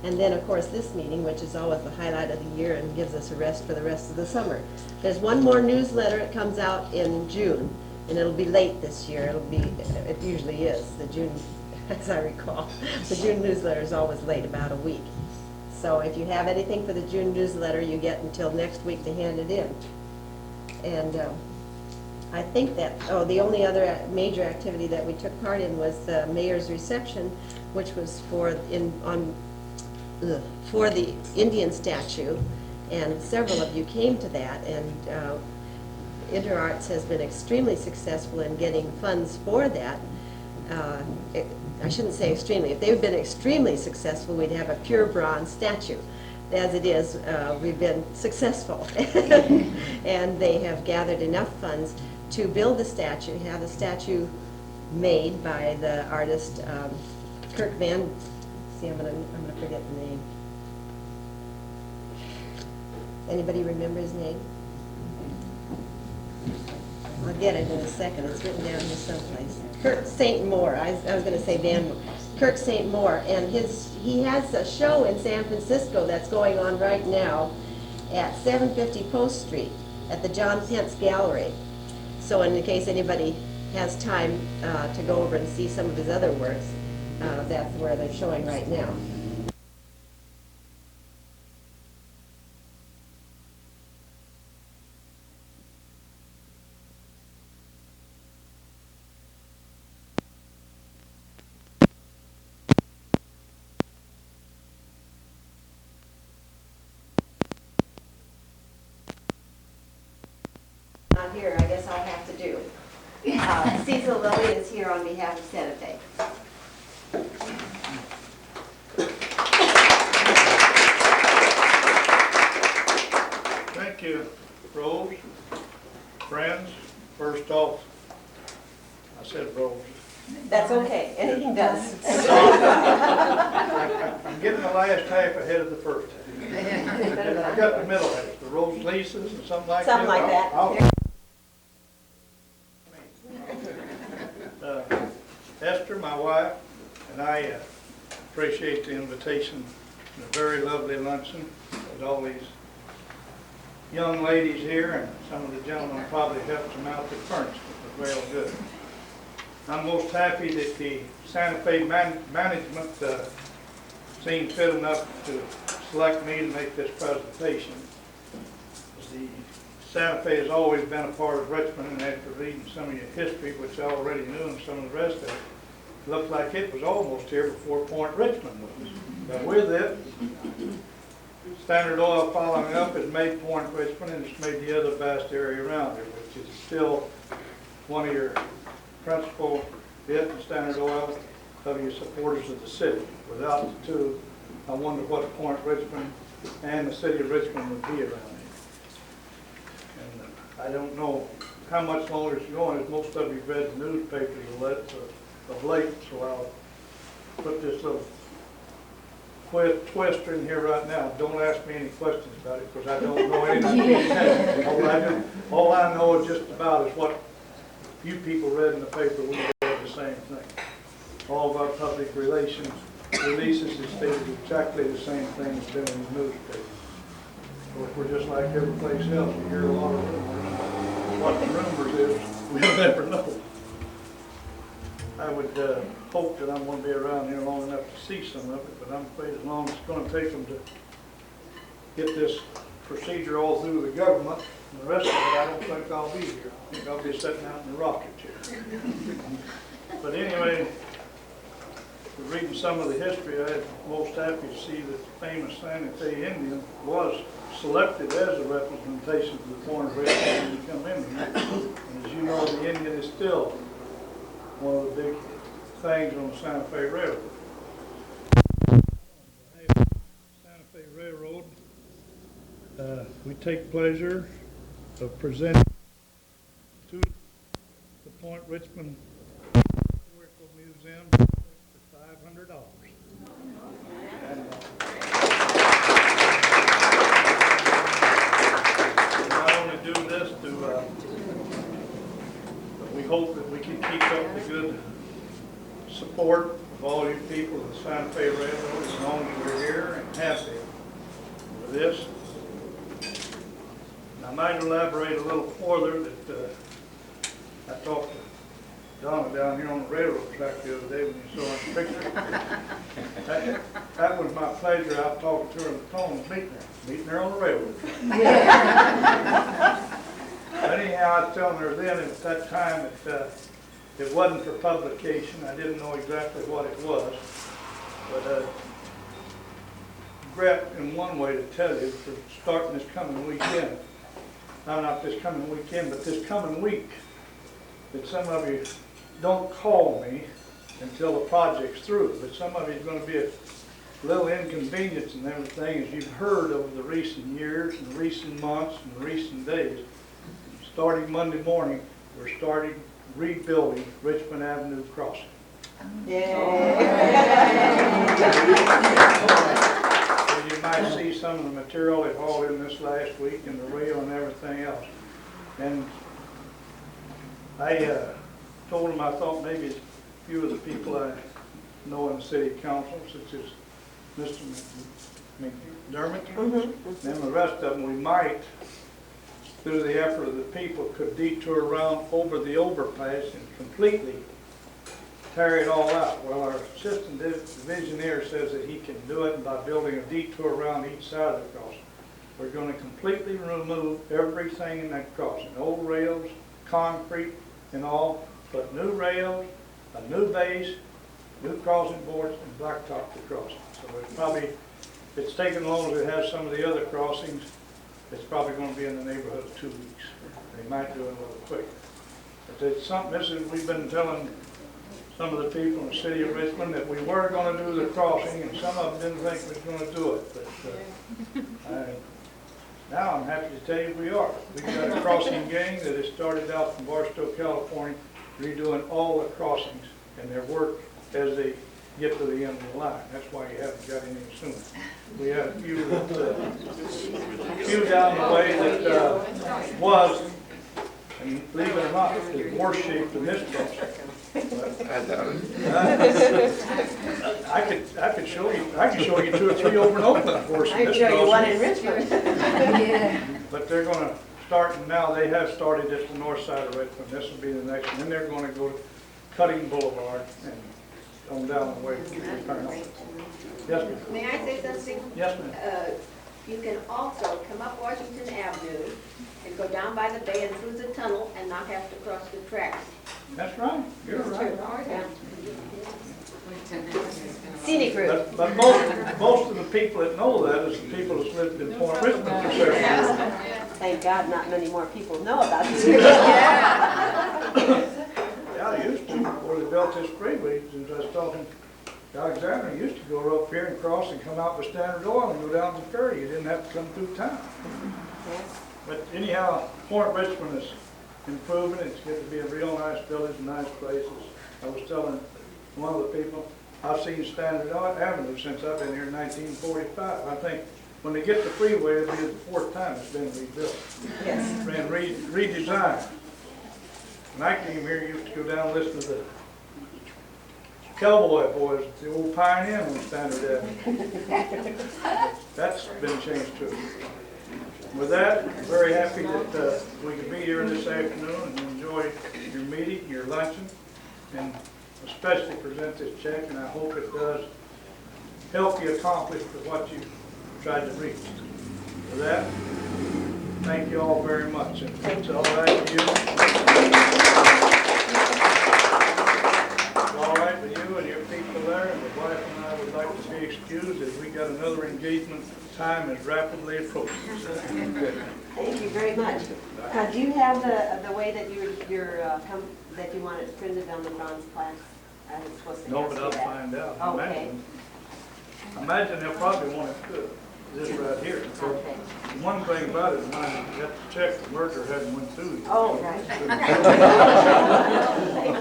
And then, of course, this meeting, which is always the highlight of the year and gives us a rest for the rest of the summer. There's one more newsletter. It comes out in June, and it'll be late this year. It usually is, the June, as I recall. The June newsletter is always late, about a week. So if you have anything for the June newsletter, you get until next week to hand it in. And I think that, the only other major activity that we took part in was the mayor's reception, which was for the Indian statue, and several of you came to that, and InterArts has been extremely successful in getting funds for that. I shouldn't say extremely. If they've been extremely successful, we'd have a pure bronze statue. As it is, we've been successful, and they have gathered enough funds to build the statue, have the statue made by the artist Kirk Van. See, I'm gonna forget the name. Anybody remember his name? I'll get it in a second. It's written down here someplace. Kirk St. Moore. I was going to say Van. Kirk St. Moore, and he has a show in San Francisco that's going on right now at 750 Post Street at the John Pence Gallery. So in case anybody has time to go over and see some of his other works, that's where they're showing right now. Not here, I guess I'll have to do. Cecil Lilly is here on behalf of Santa Fe. Thank you, Rose. Friends, first off, I said Rose. That's okay, anything does. I'm getting the last half ahead of the first half. I got the middle half, the Rose Lisa's and something like that. Something like that. Esther, my wife, and I appreciate the invitation and a very lovely luncheon with all these young ladies here, and some of the gentlemen probably helped them out with furniture. It was real good. I'm most happy that the Santa Fe management seemed fit enough to select me to make this presentation. The Santa Fe has always been a part of Richmond, and after reading some of your history, which I already knew, and some of the rest of it, it looked like it was almost here before Point Richmond was. But with it, Standard Oil following up has made Point Richmond, and it's made the other vast area around there, which is still one of your principal bit in Standard Oil of your supporters of the city. Without the two, I wonder what Point Richmond and the city of Richmond would be around here. And I don't know how much longer it's going, as most of you read the newspapers of late, so I'll put this little twister in here right now. Don't ask me any questions about it, because I don't know anything. All I know just about is what you people read in the paper. We read the same thing. All of our public relations releases is stated exactly the same thing as been in the newspaper. Of course, we're just like every place else. We hear a lot of rumors. What the rumors is, we'll never know. I would hope that I'm going to be around here long enough to see some of it, but I'm afraid as long as it's going to take them to get this procedure all through the government, and the rest of it, I don't think I'll be here. I think I'll be sitting out in the rocket chair. But anyway, reading some of the history, I'm most happy to see that the famous Santa Fe Indian was selected as a representation of the Point Richmond when you come in here. And as you know, the Indian is still one of the big things on the Santa Fe Railroad. Santa Fe Railroad, we take pleasure of presenting to the Point Richmond Historical Museum for $500. And not only do this but we hope that we can keep up the good support of all you people of the Santa Fe Railroad as long as we're here and have been for this. I might elaborate a little further that I talked to Donna down here on the railroad track the other day when you saw her picture. That was my pleasure out talking to her on the phone, meeting her on the railroad. But anyhow, I was telling her then at that time that it wasn't for publication. I didn't know exactly what it was. But regret in one way to tell you for starting this coming weekend. Not this coming weekend, but this coming week, that some of you don't call me until the project's through, but some of you is going to be a little inconvenience and everything, as you've heard over the recent years and recent months and recent days. Starting Monday morning, we're starting rebuilding Richmond Avenue Crossing. You might see some of the material they hauled in this last week and the rail and everything else. And I told them I thought maybe a few of the people I know in the city council, such as Mr. McDermott, and the rest of them, we might, through the effort of the people, could detour around over the overpass and completely tear it all out. Well, our assistant divisioneer says that he can do it by building a detour around each side of the crossing. We're going to completely remove everything in that crossing, old rails, concrete and all, put new rails, a new base, new crossing boards, and blacktop the crossing. So it's probably, if it's taken as long as it has some of the other crossings, it's probably going to be in the neighborhood of 2 weeks. They might do it a little quicker. But it's something, we've been telling some of the people in the city of Richmond that we were going to do the crossing, and some of them didn't think we were going to do it. But now I'm happy to tell you we are. We've got a crossing gang that has started out from Barstow, California, redoing all the crossings and their work as they get to the end of the line. That's why you haven't got any sooner. We had a few down the way that was, and believe it or not, is worse shape than this crossing. I could show you 2 or 3 over in Oakland worse than this crossing. I can show you one in Richmond. Yeah. But they're going to start, and now they have started at the north side of Richmond. This will be the next one. Then they're going to go to Cutting Boulevard and on down the way. Yes, ma'am. May I say something? Yes, ma'am. You can also come up Washington Avenue and go down by the bay and through the tunnel and not have to cross the tracks. That's right. You're right. Scenic route. But most of the people that know that is the people that's lived in Point Richmond for several years. Thank God not many more people know about this. Yeah, I used to, before they built this freeway, since I was talking to Alexander, he used to go up here and cross and come out with Standard Oil and go down to the ferry. You didn't have to come through town. But anyhow, Point Richmond is improving. It's getting to be a real nice village, nice places. I was telling one of the people, I've seen Standard Avenue since I've been here in 1945. I think when they get the freeway, it'll be the 4th time it's been rebuilt. Yes. And redesigned. When I came here, you used to go down and listen to the Cowboy Boys, the old Pioneer on Standard Avenue. That's been changed too. With that, I'm very happy that we could be here this afternoon and enjoy your meeting, your luncheon, and especially present this check, and I hope it does help you accomplish what you tried to reach. For that, thank you all very much, and if it's all right with you. All right with you and your people there, and the wife and I would like to be excused as we got another engagement. Time is rapidly approaching. Thank you very much. Do you have the way that that you want it printed on the bronze plaques? I was supposed to No, ask but you I'll that. find out. Okay. Imagine they'll probably want this right here. Okay. One thing about it, when you have to check the merger hadn't went through. Oh, right. Thank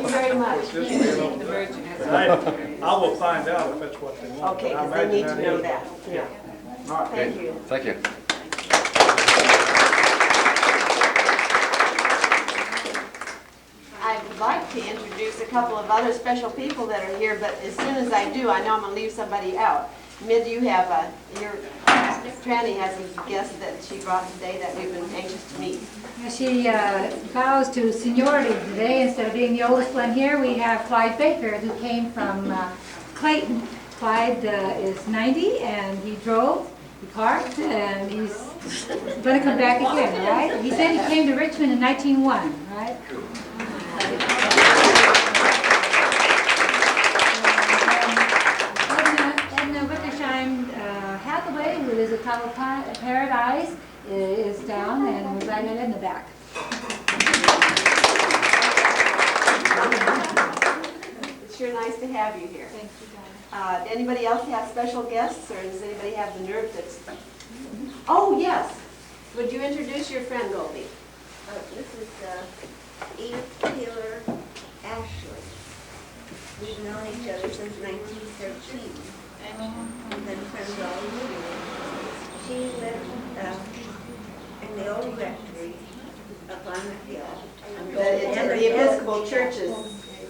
you very much. I will find out if that's what they want. Okay, I because they need to imagine know is. that. Yeah. All right. Thank you. Thank you. I'd like to introduce a couple of other special people that are here, but as soon as I do, I know I'm going to leave somebody out. Mid, you have Tranny has a guest that she brought today that we've been anxious to meet. She bows to seniority today. Instead of being the oldest one here, we have Clyde Baker, who came from Clayton. Clyde is 90, and he drove, he parked, and he's going to come back again, right? He said he came to Richmond in 1901, right? Edna Wickersheim Hathaway, who is a Tuttle Paradise, is down, and we're glad to have in the back. It's sure nice to have you here. Thank you, guys. Anybody else have special guests, or does anybody have the nerve that's... Oh, yes. Would you introduce your friend, Goldie? This is Edith Taylor Ashley. We've known each other since 1913. We've been friends all the years. She lived in the old rectory up on the hill. The Episcopal Church's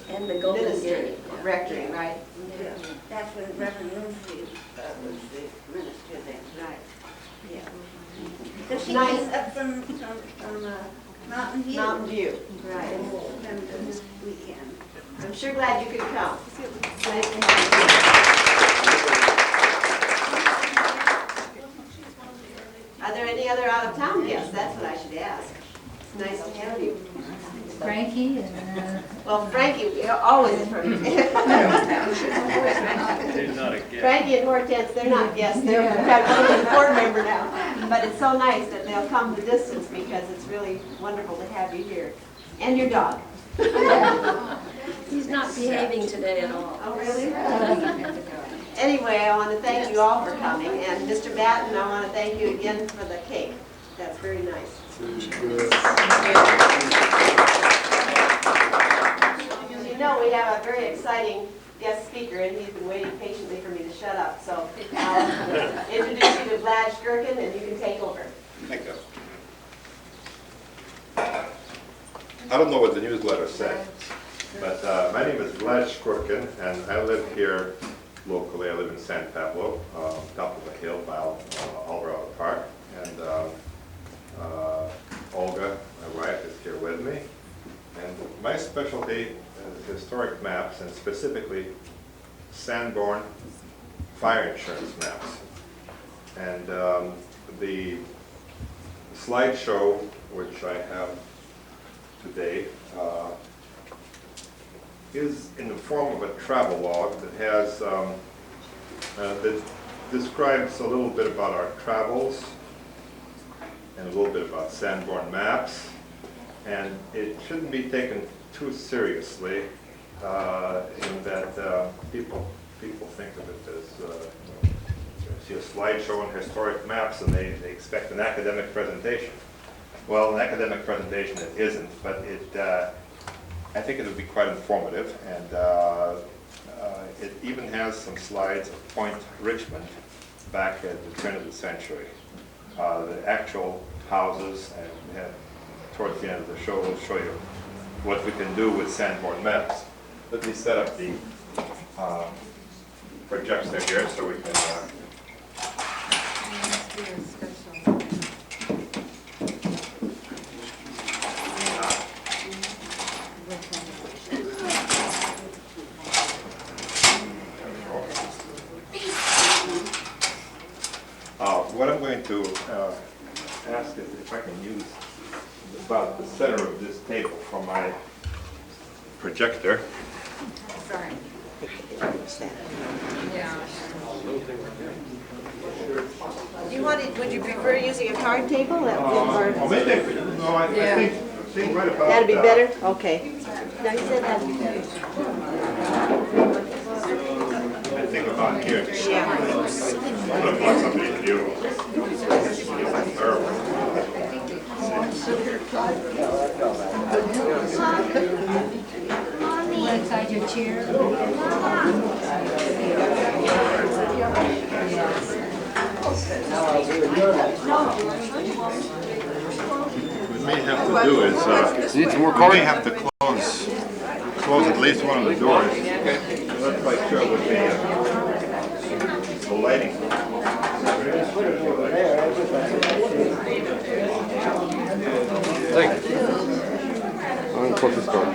and the Golden ministry, Gate. rectory, right? Yeah. That's when Reverend Lindsay was the minister then. Right. Yeah. So she Nice. came up from Mountain View. Mountain View, right. And this weekend. I'm sure glad you could come. It's nice to have you. Are there any other out-of-town guests? That's what I should ask. It's nice to have you. Frankie and... Well, Frankie, always from... She's not a guest. Frankie and Hortense, they're not guests. They're a board member now. But it's so nice that they'll come the distance because it's really wonderful to have you here. And your dog. He's not behaving today at all. Oh, really? Anyway, I want to thank you all for coming. And Mr. Batten, I want to thank you again for the cake. That's very nice. You know, we have a very exciting guest speaker, and he's been waiting patiently for me to shut up. So I'll introduce you to Vlad Gherkin, and you can take over. Thank you. I don't know what the newsletter said, but my name is Vlad Shkurkin, and I live here locally. I live in San Pablo, top of a hill by Alvarado Park. And Olga, my wife, is here with me. And my specialty is historic maps, and specifically Sanborn fire insurance maps. And the slideshow, which I have today, is in the form of a travel log that has that describes a little bit about our travels and a little bit about Sanborn maps. And it shouldn't be taken too seriously in that people think of it as see a slideshow on historic maps and they expect an academic presentation. Well, an academic presentation it isn't, but I think it would be quite informative, and it even has some slides of Point Richmond back at the turn of the century. The actual houses, and towards the end of the show we'll show you what we can do with Sanborn maps. Let me set up the projector here so we can to ask if I can use about the center of this table for my projector. Sorry. Would you prefer using a card table? Oh, maybe I could, no, I think right about That'd be better? Okay. No, you said that'd be better. I think about here. Yeah. I'm gonna find somebody to do. Inside your chair. What we may have to do is, Need some more we cards? may have to close at least one of the doors. I'm not quite sure what the lighting. Thank you. I'm gonna close this door.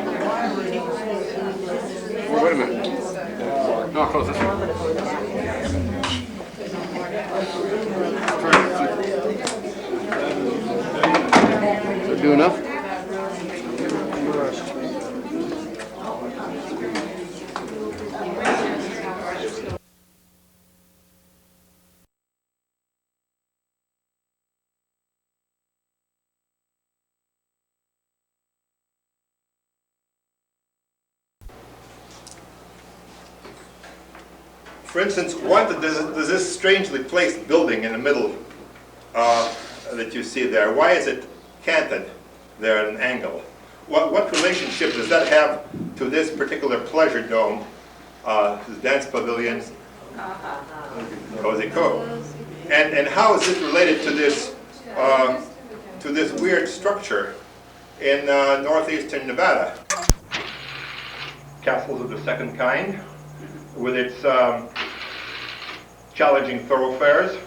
Wait a minute. No, I'll close this one. Does that do enough? For instance, there's this strangely placed building in the middle that you see there. Why is it canted there at an angle? What relationship does that have to this particular pleasure dome, this dance pavilion, Cozy Cove? And how is it related to this weird structure in northeastern Nevada? Castles of the second kind, with its challenging thoroughfares,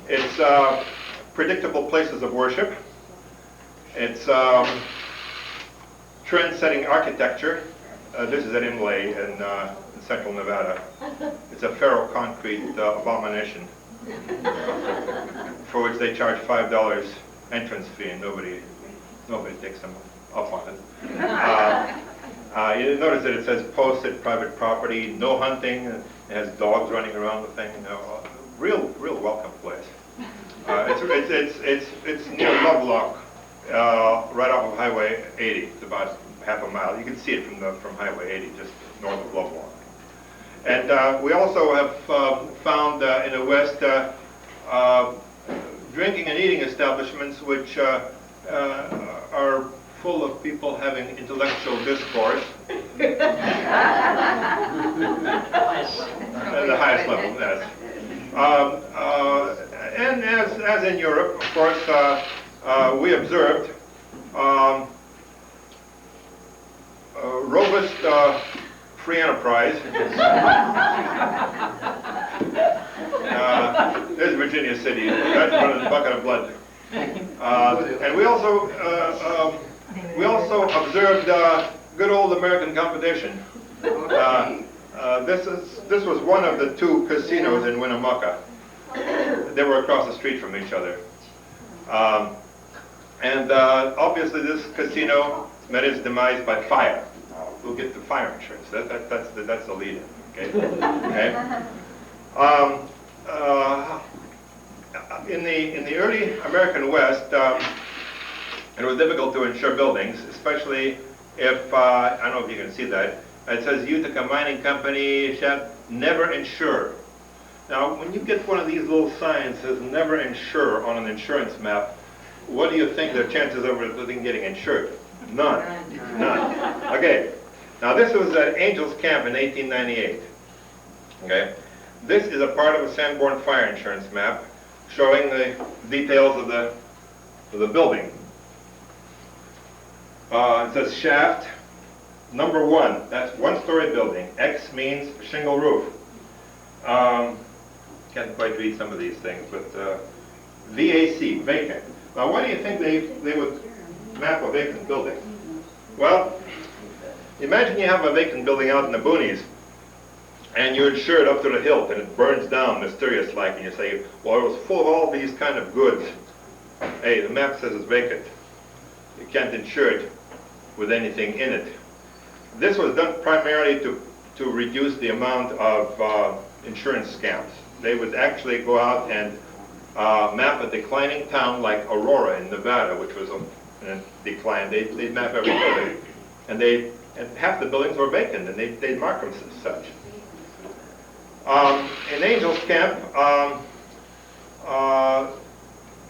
its predictable places of worship, its trend-setting architecture. This is at Imlay in central Nevada. It's a ferro-concrete abomination for which they charge $5 entrance fee, and nobody takes them up on it. You notice that it says posted private property, no hunting. It has dogs running around the thing. You know, real welcome place. It's near Lovelock, right off of Highway 80. It's about half a mile. You can see it from Highway 80, just north of Lovelock. And we also have found in the West drinking and eating establishments which are full of people having intellectual discourse at the highest level, yes. And as in Europe, of course, we observed robust free enterprise. There's Virginia City. That's running a bucket of blood. And we also observed good old American competition. This was one of the two casinos in Winnemucca. They were across the street from each other. And obviously this casino met its demise by fire. We'll get the fire insurance. That's the lead-in. Okay. In the early American West, it was difficult to insure buildings, especially if I don't know if you can see that. It says Utica Mining Company shall never insure. Now, when you get one of these little signs that says never insure on an insurance map, what do you think the chances of the thing getting insured? None. Okay. Now this was at Angels Camp in 1898. Okay. This is a part of a Sanborn fire insurance map showing the details of the building. It says shaft number 1. That's one-story building. X means shingle roof. Can't quite read some of these things, but VAC, vacant. Now, why do you think they would map a vacant building? Well, imagine you have a vacant building out in the boonies, and you insure it up to the hilt, and it burns down mysterious-like, and you say, well, it was full of all these kind of goods. Hey, the map says it's vacant. You can't insure it with anything in it. This was done primarily to reduce the amount of insurance scams. They would actually go out and map a declining town like Aurora in Nevada, which was in decline. They'd map every building, and half the buildings were vacant, and they'd mark them as such. In Angel's Camp,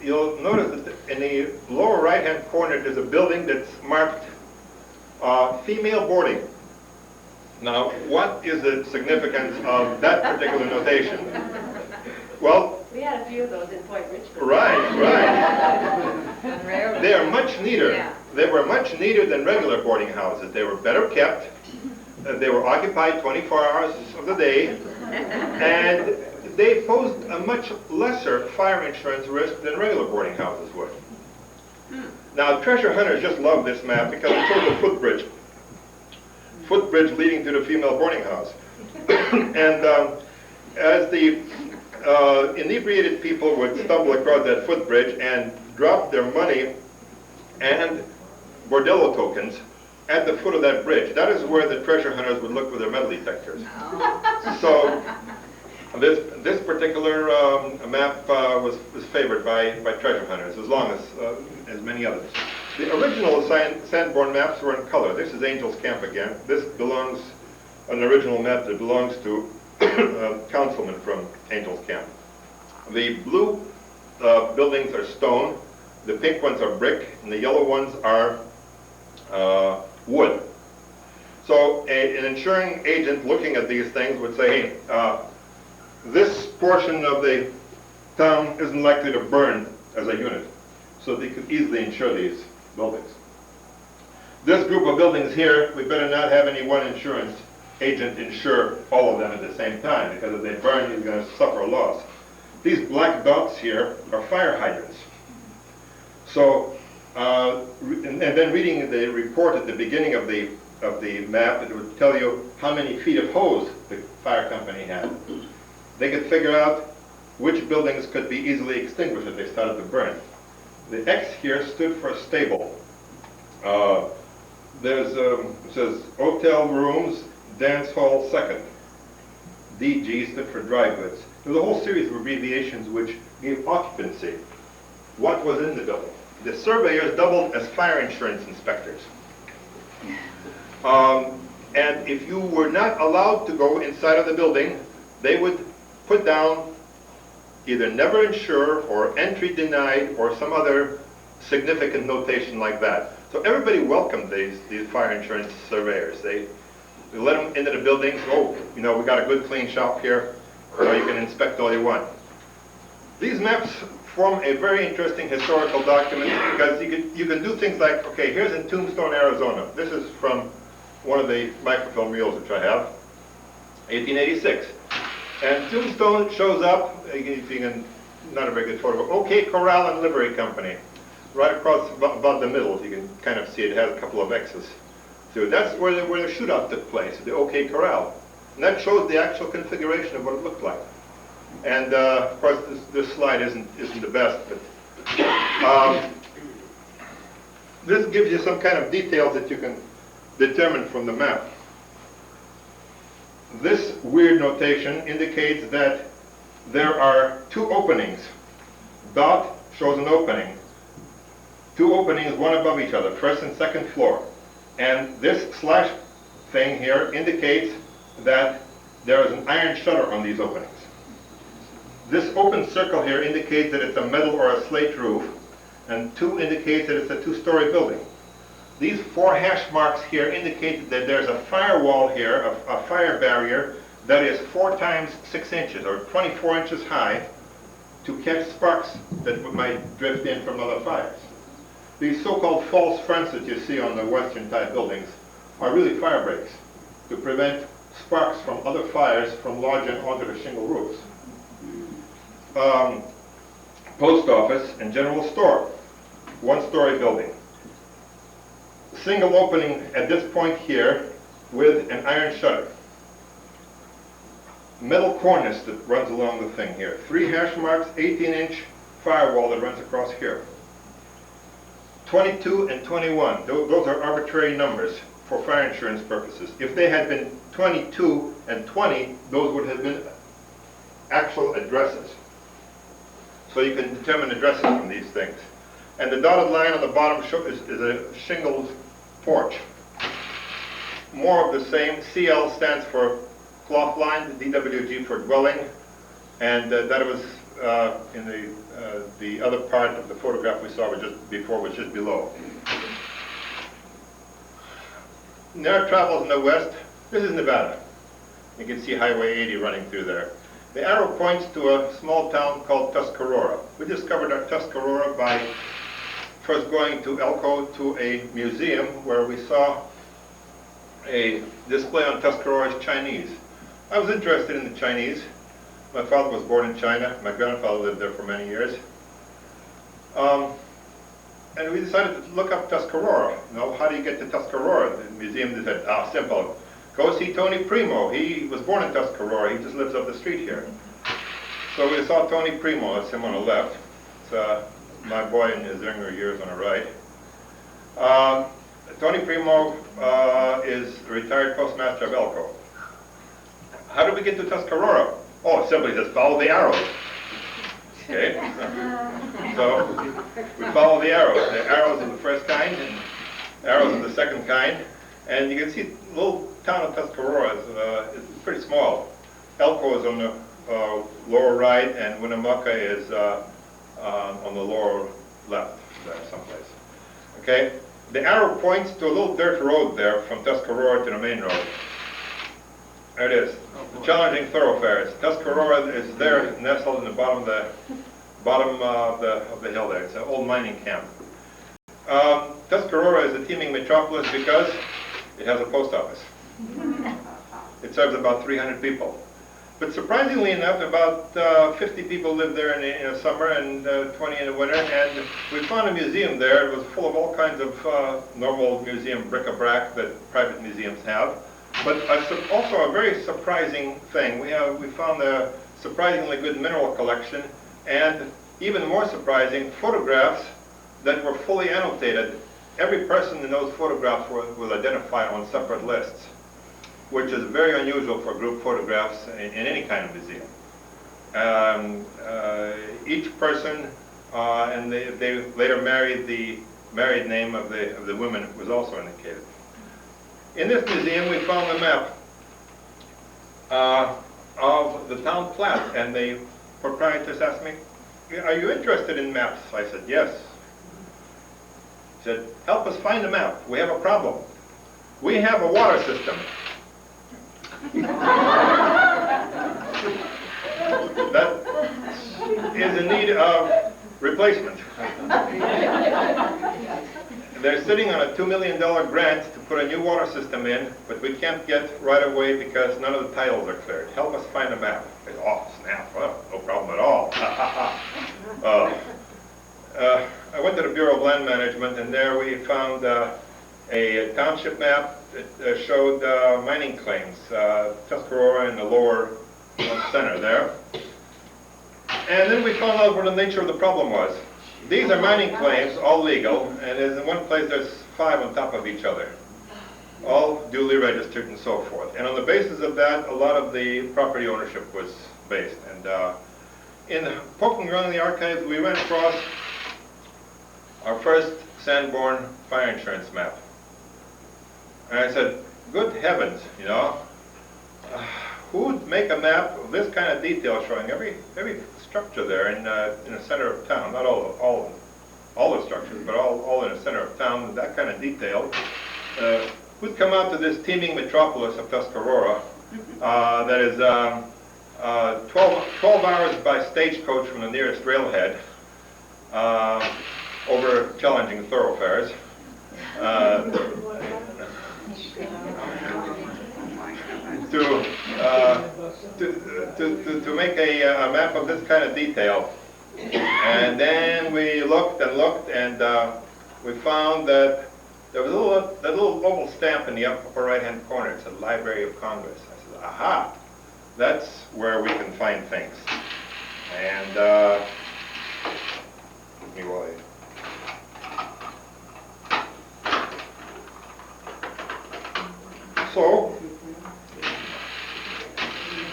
you'll notice that in the lower right-hand corner there's a building that's marked female boarding. Now, what is the significance of that particular notation? Well, We had a few of those in Point Richmond. right. They are much neater. Yeah. They were much neater than regular boarding houses. They were better kept. They were occupied 24 hours of the day. And they posed a much lesser fire insurance risk than regular boarding houses would. Now, treasure hunters just love this map because it shows a footbridge. Footbridge leading to the female boarding house. And as the inebriated people would stumble across that footbridge and drop their money and bordello tokens at the foot of that bridge, that is where the treasure hunters would look with their metal detectors. So this particular map was favored by treasure hunters, as many others. The original Sanborn maps were in color. This is Angel's Camp again. This belongs, an original map that belongs to a councilman from Angel's Camp. The blue buildings are stone, the pink ones are brick, and the yellow ones are wood. So an insuring agent looking at these things would say, hey, this portion of the town isn't likely to burn as a unit, so they could easily insure these buildings. This group of buildings here, we better not have any one insurance agent insure all of them at the same time, because if they burn, he's going to suffer a loss. These black dots here are fire hydrants. So, and then reading the report at the beginning of the map, it would tell you how many feet of hose the fire company had. They could figure out which buildings could be easily extinguished if they started to burn. The X here stood for stable. It says hotel rooms, dance hall second. DG stood for dry goods. There's a whole series of abbreviations which gave occupancy. What was in the building? The surveyors doubled as fire insurance inspectors. And if you were not allowed to go inside of the building, they would put down either never insure or entry denied or some other significant notation like that. So everybody welcomed these fire insurance surveyors. They let them into the buildings. Oh, you know, we got a good clean shop here, so you can inspect all you want. These maps form a very interesting historical document because you can do things like, okay, here's in Tombstone, Arizona. This is from one of the microfilm reels which I have, 1886. And Tombstone shows up, if you can, not a very good photo, OK Corral and Livery Company. Right across about the middle, you can kind of see it has a couple of X's. So that's where the shootout took place, the OK Corral. And that shows the actual configuration of what it looked like. And of course, this slide isn't the best, but this gives you some kind of details that you can determine from the map. This weird notation indicates that there are two openings. Dot shows an opening. Two openings, one above each other, first and second floor. And this slash thing here indicates that there is an iron shutter on these openings. This open circle here indicates that it's a metal or a slate roof, and 2 indicates that it's a 2-story building. These 4 hash marks here indicate that there's a firewall here, a fire barrier, that is 4 times 6 inches, or 24 inches high, to catch sparks that might drift in from other fires. These so-called false fronts that you see on the western-type buildings are really fire breaks to prevent sparks from other fires from lodging onto the shingle roofs. Post office and general store, 1-story building. Single opening at this point here with an iron shutter. metal cornice that runs along the thing here. 3 hash marks, 18-inch firewall that runs across here. 22 and 21, those are arbitrary numbers for fire insurance purposes. If they had been 22 and 20, those would have been actual addresses. So you can determine addresses from these things. And the dotted line on the bottom is a shingled porch. More of the same. CL stands for cloth line, DWG for dwelling, and that was in the other part of the photograph we saw just before, was just below. Narrow travels in the west. This is Nevada. You can see Highway 80 running through there. The arrow points to a small town called Tuscarora. We discovered our Tuscarora by first going to Elko to a museum where we saw a display on Tuscarora's Chinese. I was interested in the Chinese. My father was born in China. My grandfather lived there for many years. And we decided to look up Tuscarora. You know, how do you get to Tuscarora? The museum said, simple. Go see Tony Primo. He was born in Tuscarora. He just lives up the street here. So we saw Tony Primo. That's him on the left. It's my boy in his younger years on the right. Tony Primo is a retired postmaster of Elko. How do we get to Tuscarora? Oh, simply just follow the arrows. Okay? So we follow the arrows. The arrows of the first kind and arrows of the second kind. And you can see the little town of Tuscarora is pretty small. Elko is on the lower right, and Winnemucca is on the lower left, there someplace. Okay? The arrow points to a little dirt road there from Tuscarora to the main road. There it is. The challenging thoroughfares. Tuscarora is there, nestled in the bottom of the hill there. It's an old mining camp. Tuscarora is a teeming metropolis because it has a post office. It serves about 300 people. But surprisingly enough, about 50 people live there in the summer and 20 in the winter. And we found a museum there. It was full of all kinds of normal museum bric-a-brac that private museums have. But also a very surprising thing. We found a surprisingly good mineral collection, and even more surprising, photographs that were fully annotated. Every person in those photographs was identified on separate lists, which is very unusual for group photographs in any kind of museum. Each person, and they later married, the married name of the women was also indicated. In this museum, we found a map of the town plat, and the proprietors asked me, "Are you interested in maps?" I said, "Yes." He said, "Help us find a map. We have a problem. We have a water system that is in need of replacement. They're sitting on a $2 million grant to put a new water system in, but we can't get right away because none of the titles are cleared. Help us find a map." I said, "Oh, snap, well, no problem at all." I went to the Bureau of Land Management, and there we found a township map that showed mining claims, Tuscarora in the lower center there. And then we found out what the nature of the problem was. These are mining claims, all legal, and in one place there's 5 on top of each other, all duly registered and so forth. And on the basis of that, a lot of the property ownership was based. And in poking around in the archives, we ran across our first Sanborn fire insurance map. And I said, good heavens, you know, who would make a map of this kind of detail showing every structure there in the center of town, not all the structures, but all in the center of town with that kind of detail. Who'd come out to this teeming metropolis of Tuscarora that is 12 hours by stagecoach from the nearest railhead over challenging thoroughfares. To make a map of this kind of detail. And then we looked and looked, and we found that there was that little oval stamp in the upper right-hand corner. It said Library of Congress. I said, aha, That's where we can find things. And anyway. So,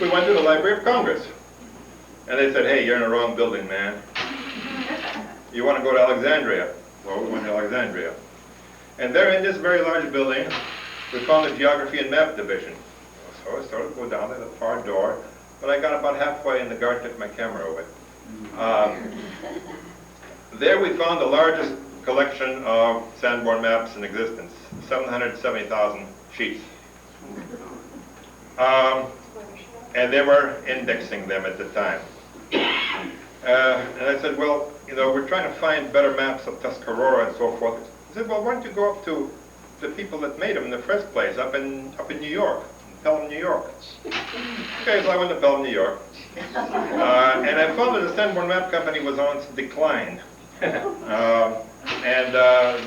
we went to the Library of Congress. And they said, hey, you're in the wrong building, man. You want to go to Alexandria? Well, we went to Alexandria. And there in this very large building, we found the Geography and Map Division. So I started to go down to the far door, but I got about halfway and the guard took my camera away. There we found the largest collection of Sanborn maps in existence, 770,000 sheets. And they were indexing them at the time. And I said, well, you know, we're trying to find better maps of Tuscarora and so forth. I said, well, why don't you go up to the people that made them in the first place, up in New York, Pelham, New York. Okay, so I went to Pelham, New York. And I found that the Sanborn Map Company was on its decline. There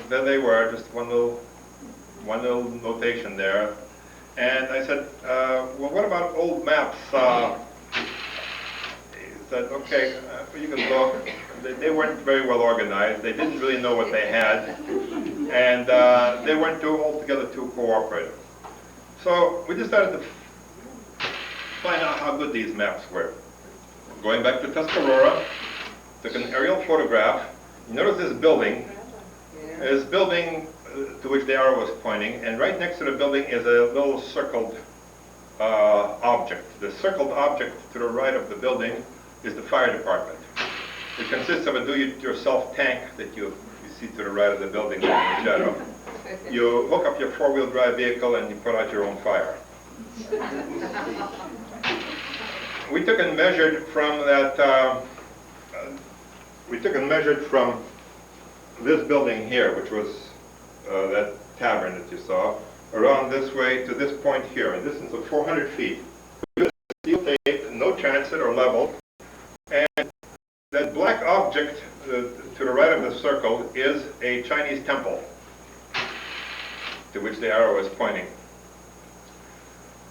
they were, just one little notation there. And I said, well, what about old maps? He said, okay, you can look. They weren't very well organized. They didn't really know what they had. And they weren't altogether too cooperative. So we decided to find out how good these maps were. Going back to Tuscarora, took an aerial photograph. You notice this building to which the arrow was pointing, and right next to the building is a little circled object. The circled object to the right of the building is the fire department. It consists of a do-it-yourself tank that you see to the right of the building in the shadow. You hook up your four-wheel drive vehicle and you put out your own fire. We took and measured from that. From this building here, which was that tavern that you saw, around this way to this point here, a distance of 400 feet. We used steel tape, no transit or level, and that black object to the right of the circle is a Chinese temple to which the arrow is pointing.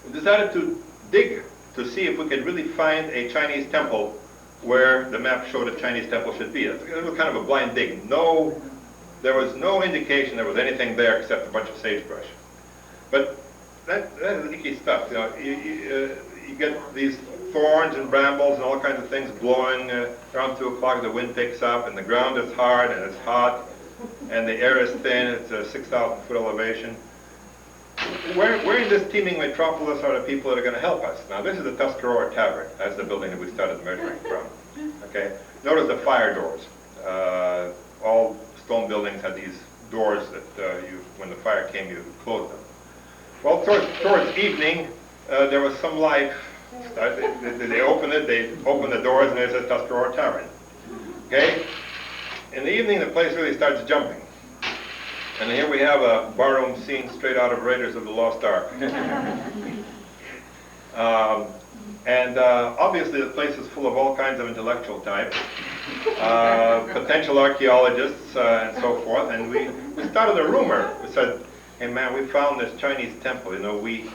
We decided to dig to see if we could really find a Chinese temple where the map showed a Chinese temple should be. It was kind of a blind dig. There was no indication there was anything there except a bunch of sagebrush. But that is icky stuff. You know, you get these thorns and brambles and all kinds of things blowing around 2 o'clock. The wind picks up, and the ground is hard and it's hot, and the air is thin. It's a 6,000-foot elevation. Where in this teeming metropolis are the people that are going to help us? Now, this is the Tuscarora Tavern. That's the building that we started measuring from. Okay. Notice the fire doors. All stone buildings had these doors that when the fire came, you closed them. Well, towards evening, there was some life. They opened it. They opened the doors, and there's a Tuscarora Tavern. Okay. In the evening, the place really starts jumping. And here we have a barroom scene straight out of Raiders of the Lost Ark. Obviously the place is full of all kinds of intellectual types, potential archaeologists and so forth. And we started a rumor. We said, hey man, we found this Chinese temple. You know, we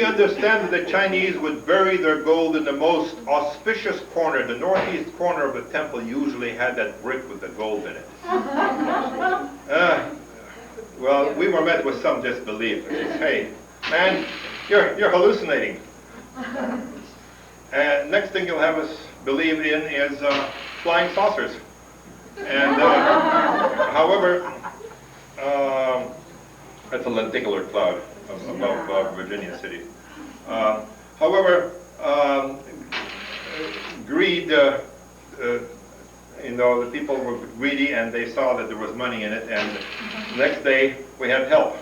understand that the Chinese would bury their gold in the most auspicious corner. The northeast corner of the temple usually had that brick with the gold in it. Well, we were met with some disbelief. Hey, man, you're hallucinating. And next thing you'll have us believe in is flying saucers. And however, that's a lenticular cloud above Virginia City. However, greed. You know, the people were greedy and they saw that there was money in it, and the next day we had help.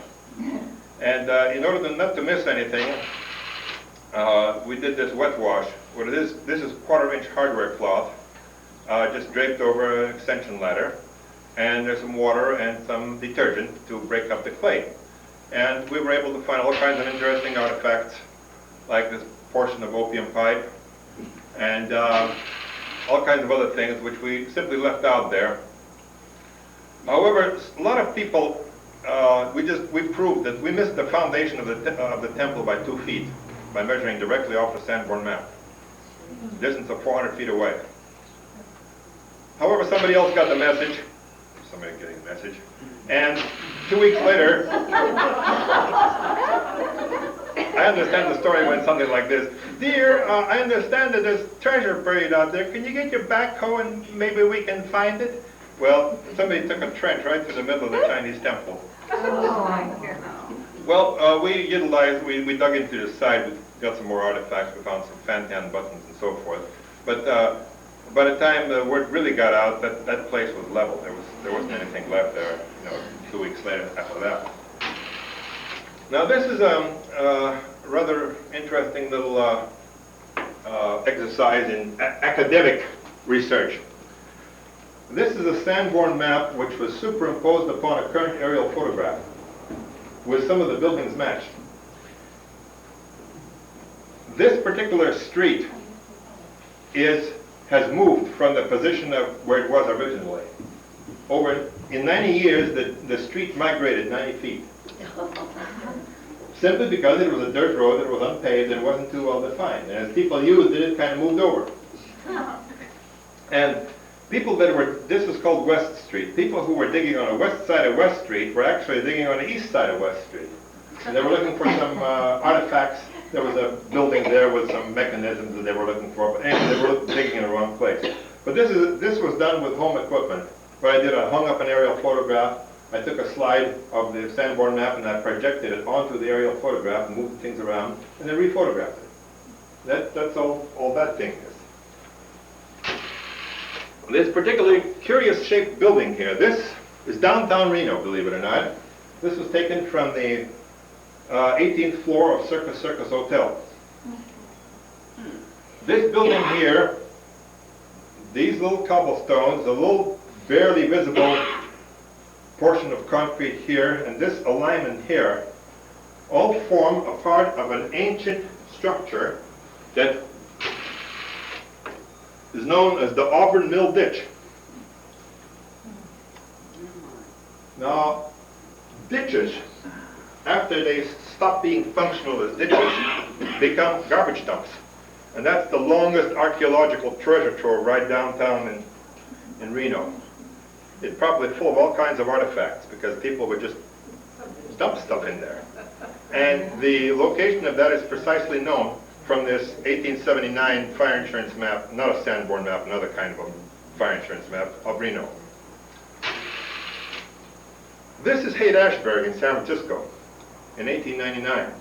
And in order not to miss anything, we did this wet wash. What it is, this is 1/4-inch hardware cloth, just draped over an extension ladder, and there's some water and some detergent to break up the clay. And we were able to find all kinds of interesting artifacts, like this portion of opium pipe, and all kinds of other things which we simply left out there. However, a lot of people, we proved that we missed the foundation of the temple by 2 feet. by measuring directly off the Sanborn map. Distance of 400 feet away. However, somebody else got the message. Somebody getting the message. And 2 weeks later, I understand the story went something like this. Dear, I understand that there's treasure buried out there. Can you get your backhoe and maybe we can find it? Well, somebody took a trench right through the middle of the Chinese temple. Well, we dug into the side, we got some more artifacts, we found some Fantan buttons and so forth. But by the time the word really got out, that place was leveled. There wasn't anything left there, 2 weeks later after that. Now this is a rather interesting little exercise in academic research. This is a Sanborn map which was superimposed upon a current aerial photograph with some of the buildings matched. This particular street has moved from the position of where it was originally. In 90 years, the street migrated 90 feet. Simply because it was a dirt road that was unpaved and wasn't too well defined. And as people used it, it kind of moved over. And people this is called West Street. People who were digging on the west side of West Street were actually digging on the east side of West Street. And they were looking for some artifacts. There was a building there with some mechanisms that they were looking for, but anyway, they were digging in the wrong place. But this was done with home equipment. What I did, I hung up an aerial photograph. I took a slide of the Sanborn map and I projected it onto the aerial photograph and moved things around and then rephotographed it. That's all that thing is. This particularly curious shaped building here, this is downtown Reno, believe it or not. This was taken from the 18th floor of Circus Hotel. This building here, these little cobblestones, the little barely visible portion of concrete here, and this alignment here, all form a part of an ancient structure that is known as the Auburn Mill Ditch. Now, ditches, after they stop being functional as ditches, become garbage dumps. And that's the longest archaeological treasure trove right downtown in Reno. It's probably full of all kinds of artifacts because people would just dump stuff in there. And the location of that is precisely known from this 1879 fire insurance map, not a Sanborn map, another kind of a fire insurance map of Reno. This is Haight-Ashbury in San Francisco in 1899.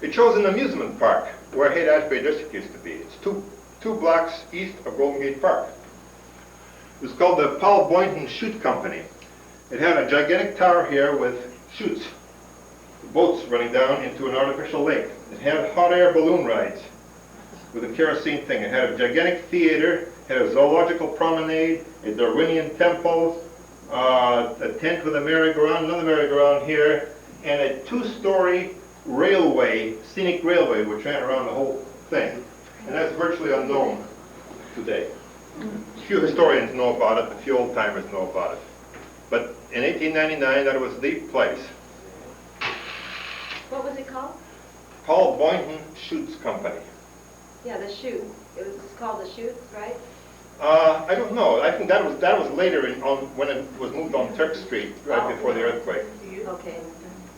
It shows an amusement park where Haight-Ashbury District used to be. It's two blocks east of Golden Gate Park. It was called the Paul Boynton Chute Company. It had a gigantic tower here with chutes, boats running down into an artificial lake. It had hot air balloon rides with a kerosene thing. It had a gigantic theater, had a zoological promenade, a Darwinian temple, a tent with a merry-go-round, another merry-go-round here, and a two-story railway, scenic railway, which ran around the whole thing. And that's virtually unknown today. Few historians know about it, a few old-timers know about it. But in 1899, that was the place. What was it called? Paul Boynton Chutes Company. Yeah, the chute. It was called the chutes, right? I don't know. I think that was later when it was moved on Turk Street, right before the earthquake. Okay.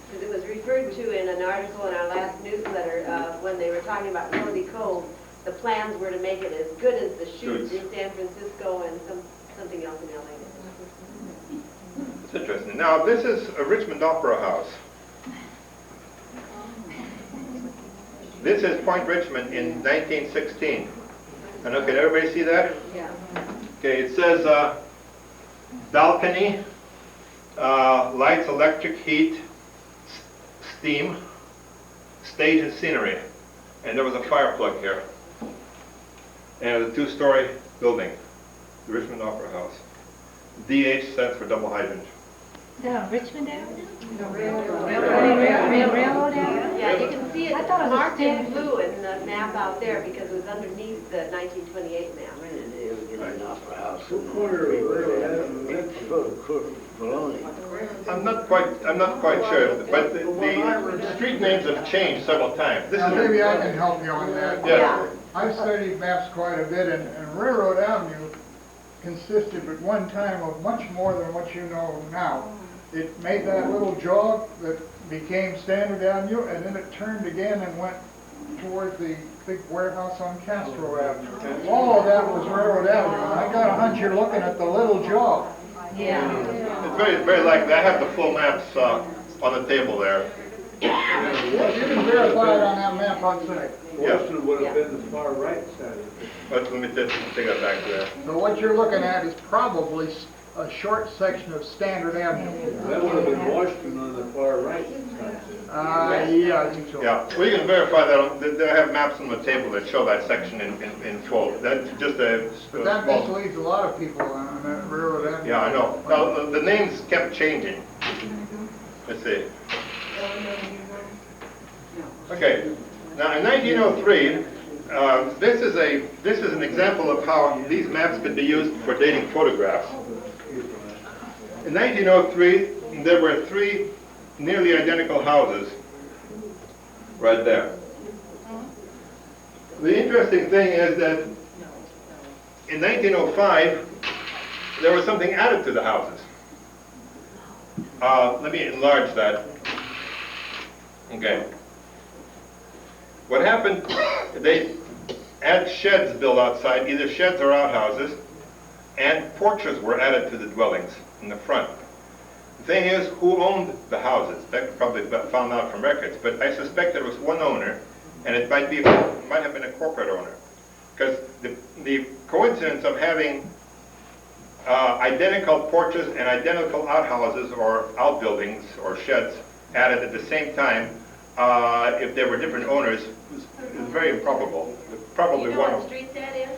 Because it was referred to in an article in our last newsletter when they were talking about Northey Cove. The plans were to make it as good as the chutes in San Francisco and something else in LA. It's interesting. Now, this is a Richmond Opera House. This is Point Richmond in 1916. And okay, did everybody see that? Yeah. Okay, it says balcony, lights, electric, heat, steam, stage and scenery. And there was a fire plug here. And it was a two-story building, the Richmond Opera House. DH stands for double hydrant. The Richmond Avenue? Railroad Avenue? Yeah, you can see it I thought it was marked in dead. blue in the map out there because it was underneath the 1928 map. I'm not quite sure, but the street names have changed several times. This Now, is maybe I can help you on that. Yeah. I've studied maps quite a bit, and Railroad Avenue consisted at one time of much more than what you know now. It made that little jog that became Standard Avenue, and then it turned again and went toward the big warehouse on Castro Avenue. All of that was Railroad Avenue, and I got a hunch you're looking at the little jog. It's very, very likely. I have the full maps on the table there. Well, you can verify it on that map outside. Western would have been the far right side. But let me just take that back there. So what you're looking at is probably a short section of Standard Avenue. That would have been Washington on the far right side. Yeah, I think so. Yeah, well, you can verify that. I have maps on the table that show that section in full. That's just a But that small. misleads a lot of people on that Railroad Avenue. Yeah, I know. Now, the names kept changing. Let's see. Okay. Now, in 1903, this is an example of how these maps could be used for dating photographs. In 1903, there were 3 nearly identical houses right there. The interesting thing is that in 1905, there was something added to the houses. Let me enlarge that. Okay. What happened, they had sheds built outside, either sheds or outhouses, and porches were added to the dwellings in the front. The thing is, who owned the houses? That probably found out from records, but I suspect there was one owner, and it might have been a corporate owner. Because the coincidence of having identical porches and identical outhouses or outbuildings or sheds added at the same time, if there were different owners, is very improbable. Probably You know one what of street that is?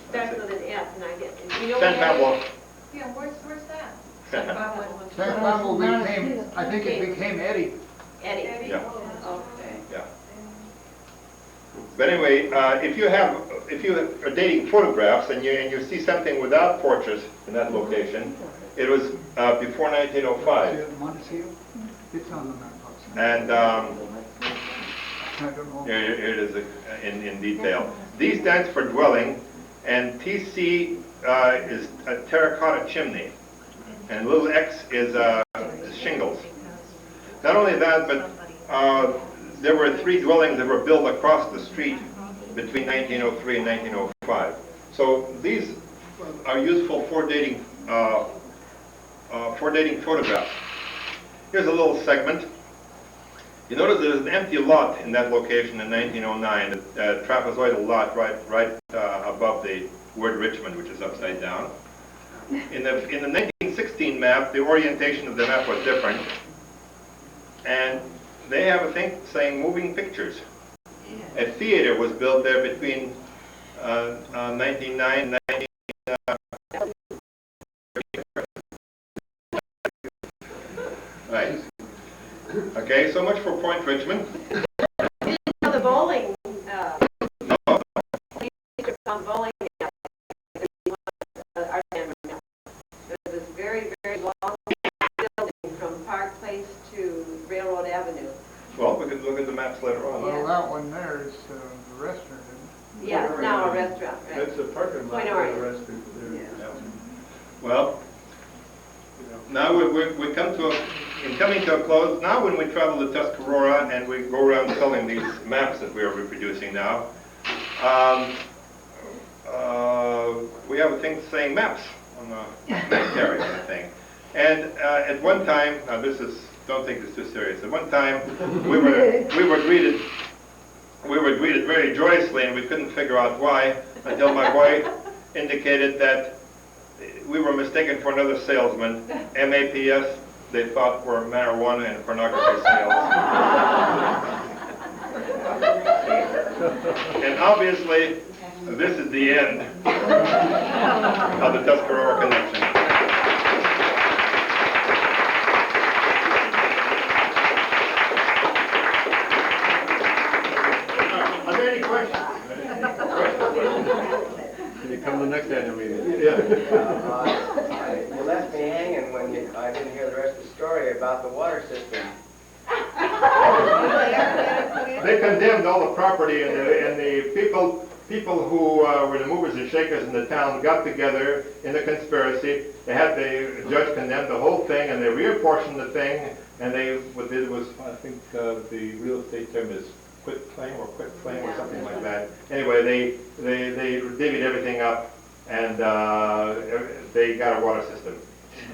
Starts with an F, and I get, you know San where Pablo. that is? Yeah, where's that? San Pablo. San Pablo became, I think it became Eddie. Eddie. Yeah. Okay. Yeah. But anyway, if you are dating photographs and you see something without porches in that location, it was before 1905. Montecito? It's on the map. And I don't know. here it is in detail. D stands for dwelling, and TC is a terracotta chimney, and little x is shingles. Not only that, but there were 3 dwellings that were built across the street between 1903 and 1905. So these are useful for dating photographs. Here's a little segment. You notice there's an empty lot in that location in 1909, a trapezoidal lot right above the word Richmond, which is upside down. In the 1916 map, the orientation of the map was different, and they have a thing saying moving pictures. A theater was built there between 1909 and 19. Right. Okay, so much for Point Richmond. The bowling, bowling there's this very, very long building from Park Place to Railroad Avenue. Well, we can look at the maps later on. Well, that one there is the restaurant, isn't it? Yeah, it's now a restaurant, right? That's a parking lot for the restaurant there. Well, now we come to coming to a close. Now when we travel to Tuscarora and we go around selling these maps that we are reproducing now, we have a thing saying maps on the map carrier on the thing. And at one time, now don't take this too serious. At one time, we were greeted very joyously, and we couldn't figure out why until my wife indicated that we were mistaken for another salesman. MAPS, they thought were marijuana and pornography sales. And obviously, this is the end of the Tuscarora connection. Are there any questions? Can you come to the next annual meeting? Yeah. You left me hanging when I they condemned all the property, and the people who were the movers and shakers in the town got together in a conspiracy. They had the judge condemn the whole thing, and they reapportioned the thing, and what they did was, I think the real estate term is quit claim or something like that. Anyway, they divvied everything up, and they got a water system.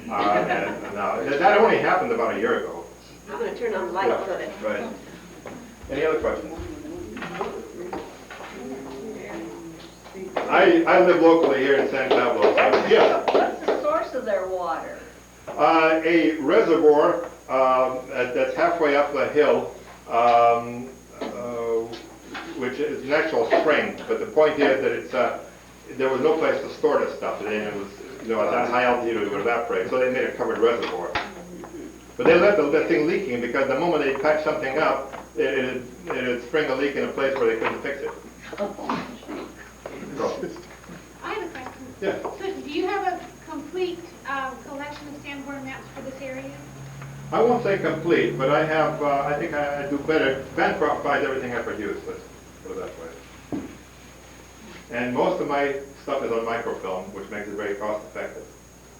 That only happened about a year ago. I'm going to turn on the light so that... Right. Any other questions? I live locally here in San Pablo. Yeah. What's the source of their water? A reservoir that's halfway up the hill, which is an actual spring. But the point is that there was no place to store this stuff, and it was, at that high altitude it would evaporate. So they made a covered reservoir. But they left the thing leaking because the moment they patched something up, it'd spring a leak in a place where they couldn't fix it. I have a question. Yeah. So do you have a complete collection of Sanborn maps for this area? I won't say complete, but I have, I think I do better. Bancroft buys everything I produce, let's put it that way. And most of my stuff is on microfilm, which makes it very cost effective.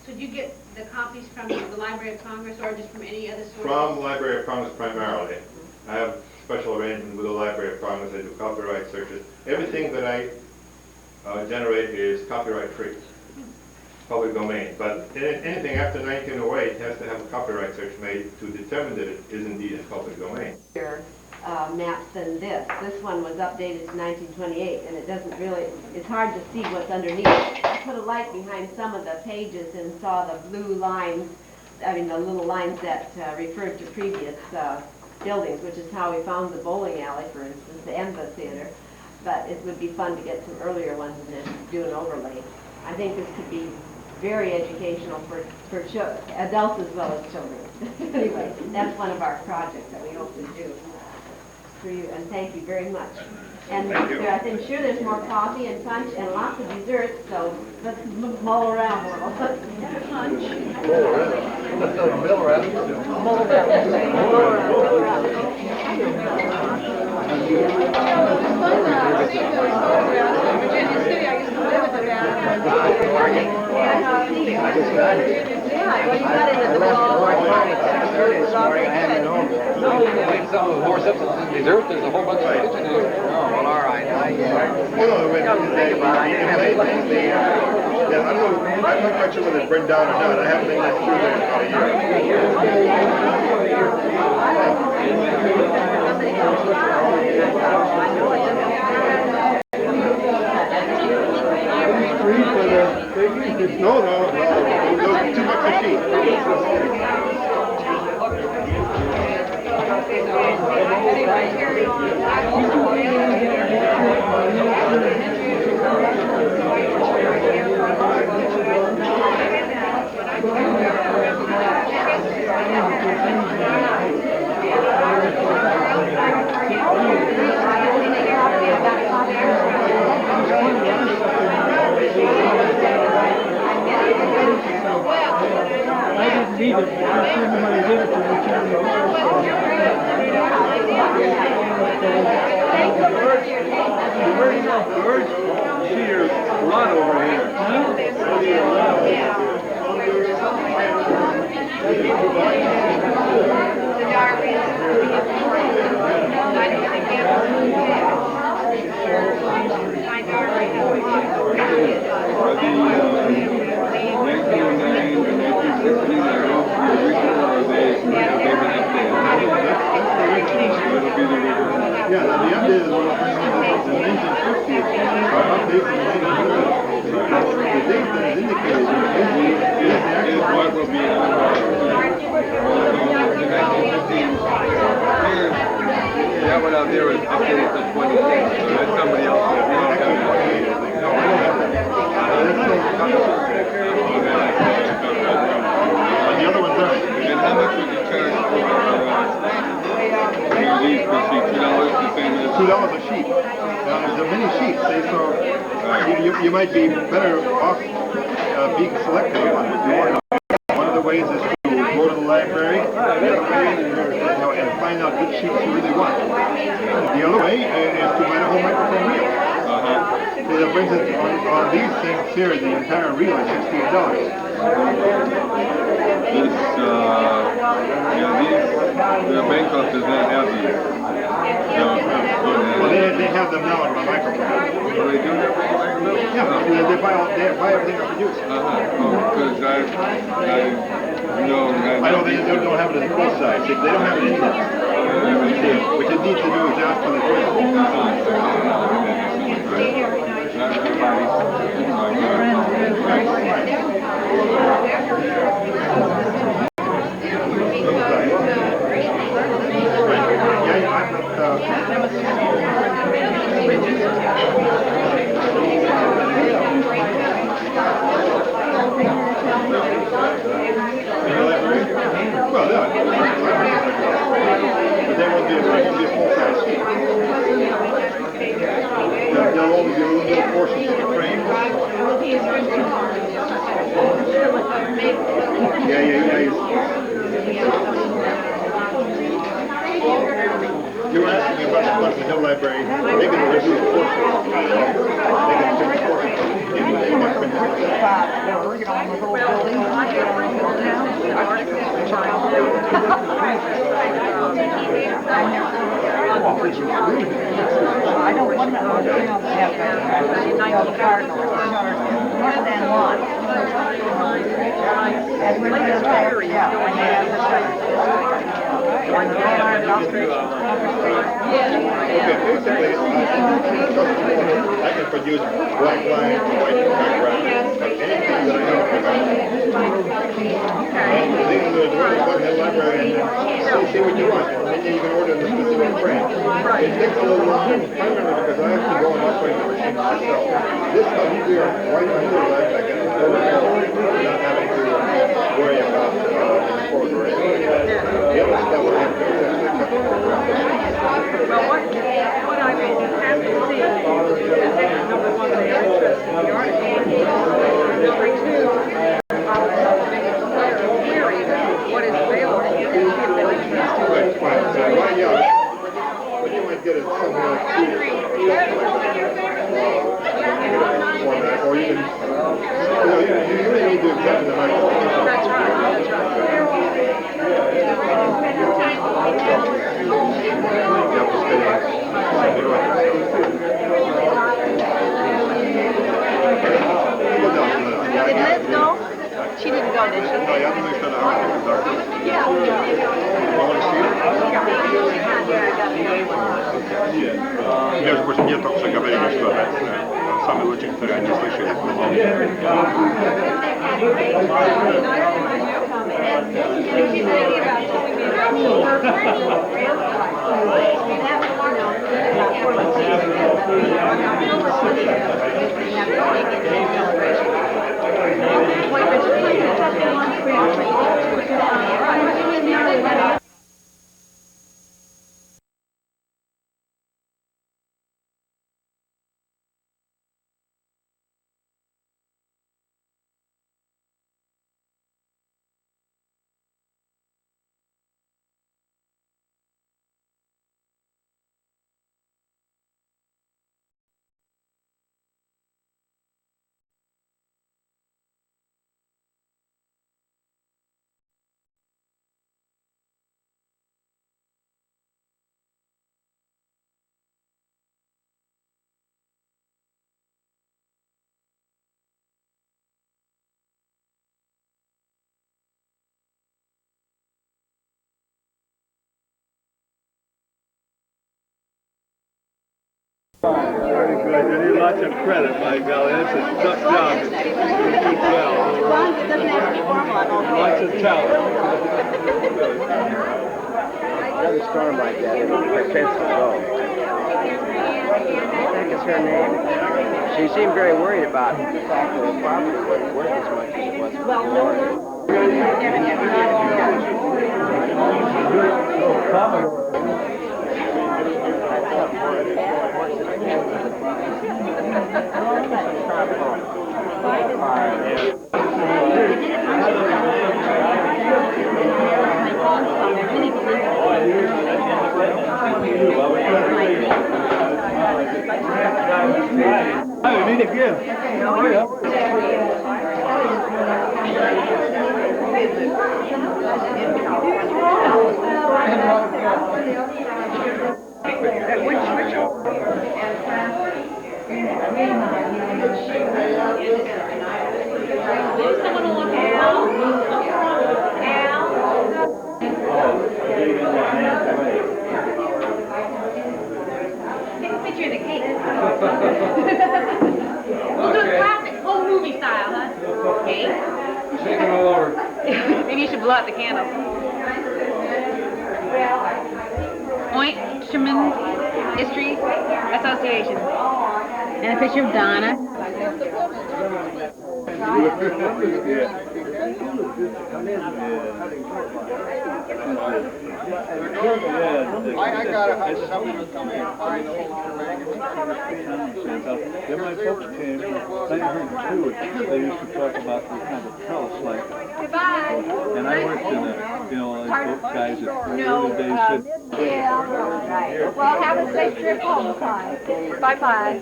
So do you get the copies from the Library of Congress or just from any other source? From Library of Congress primarily. I have special arrangements with the Library of Congress. I do copyright searches. Everything that I generate is copyright free, public domain. But anything after 1908 has to have a copyright search made to determine that it is indeed in public domain. Maps than this. This one was updated to 1928, and it doesn't really, it's hard to see what's underneath. I put a light behind some of the pages and saw the blue lines, the little lines that referred to previous buildings, which is how we found the bowling alley, for instance, the ENVA Theater. But it would be fun to get some earlier ones and then do an overlay. I think this could be very educational for adults as well as children. Anyway, that's one of our projects that we hope to do for you, and thank you very much. And I'm sure there's more coffee and punch and lots of desserts, so let's mull around a little. Punch. Mull around. Mull around. Virginia City, I used to live in Some of the more substances in dessert, there's a whole bunch of kitchen in there. Oh, well, all right. I'm not quite sure whether it's burned down or not. I haven't been through there in about a year. No, too much a sheet. I didn't need it because somebody did it for me. Birds, see your lot over here. Yeah, now the update is what the 1950s updates in the 1900s. The date that is indicated is the actual what will be on the 1915. That one out there was updated to 26, so that's somebody else. The other ones aren't. And how much would you charge for these per sheet? $2 the same as $2 a sheet. There are many sheets, so you might be better off being selective on what you want. One of the ways is to go to the library and find out which sheets really want. The other way is to buy the whole microphone reel. So that brings it on these things here, the entire reel is $68. This, the Bangkok does not have these. Well, they have them now in my microphone. Well, they do have microphones? Yeah, they buy everything I produce. Oh, because I know they don't have it in full size. They don't have it in there. What you need to do is ask for the Well, yeah. But they won't be a full size. They'll only be little portions of the frame. Yeah. You were asking me about the Hill Library. They can reduce portions. They can fix portions. I don't want to have Cardinals, more than one. And we're going to basically, I can produce black line, white background, anything that I have to produce. They can do it in the library and see what you want. And then you can order the specific frame. It takes a little longer, primarily because I have to go and operate the machine myself. This comes here right on your left. I can order it without having to worry about import or anything. The other stuff I have to do is cut the program. Well, what I would have to see is, number one, they are interested in the article. Number two, what is available, and see if they're interested. Right, yeah. But you might get it somewhere format, or you can, you really need to examine the microphone. That's right. Did Liz go? She didn't go, did she? No, you have to make sure the articles are. Yeah. You want to see it? Между прочим, мне только что говорили, что это самый лучший, который они слышали. Very good. You need lots of credit, by golly. That's a tough job. You keep well. Lots of talent. Another storm like that, it tends to go. What the heck is her name? She seemed very worried about the fact that her property wasn't worth as much as it was before. again. How are you? Take a picture of the cake. We'll do it classic, home movie style, huh? Okay. Shaking all over. Maybe you should blow out the candles. Point, Sherman History Association. And a picture of Donna. I gotta have someone to come in and find the whole Then my folks came, 1902, they used to talk about the kind of house like, and I worked in a, you know, like those guys that early days said, Yeah. Well, have a safe trip home, son. Bye-bye.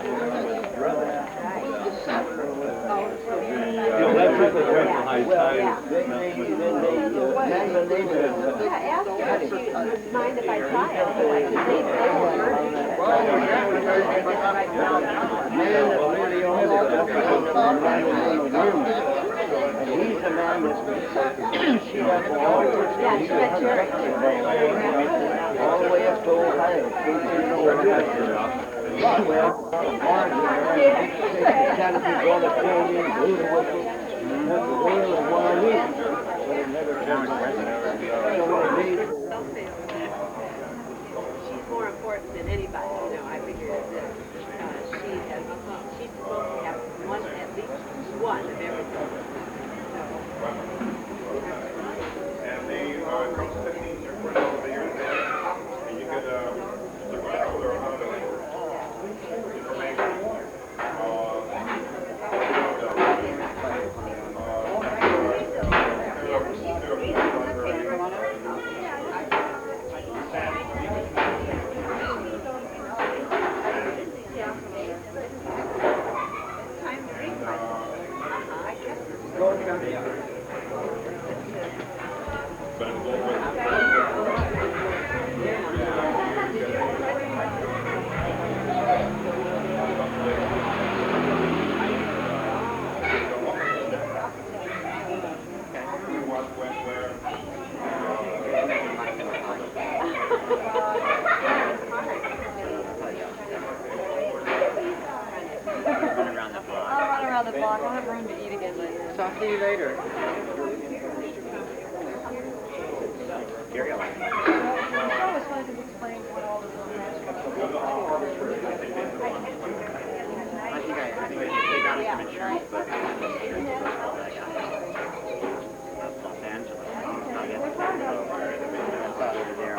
you know, that's what the Western High Tide. Mind if I try? He's the man that's she has all the way up to Ohio. Gotta be going to Canyon, blue whistle, and the wheel and one week. But it never comes She's more important than anybody, you know. I figure that she's supposed to have one, at least one of everything. And the couple 15 are put over here today, and you could look at all their Talk to you later. Gary, I like I think I take out some insurance, but Los Angeles. I'll get over there.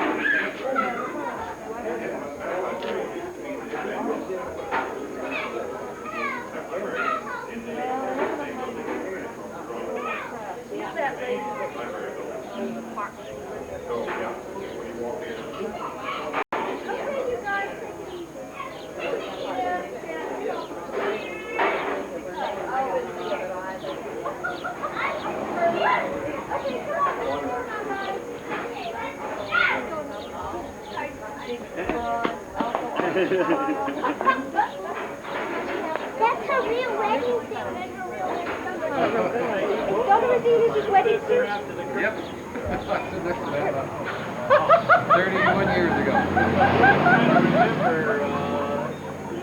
That's her real wedding thing. Don't we see his wedding suit? Yep. 31 years ago.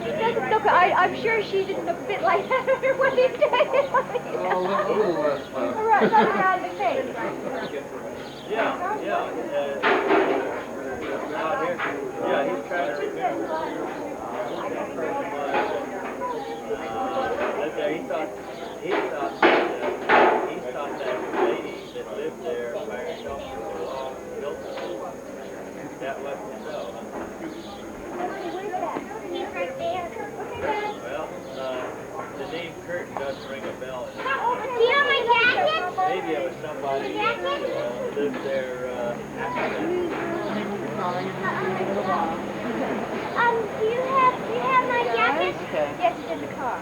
She doesn't look, I'm sure she didn't look a bit like that on her wedding day. A little less. Right, not around the face. Yeah, he's trying to remember. He thought that lady that lived there by herself for so long built it. That wasn't so. He's right there. Well, the name Kurt does ring a bell. Do you have my jacket? Maybe it was somebody that lived there after that. Do you have my jacket? Yes, it's in the car.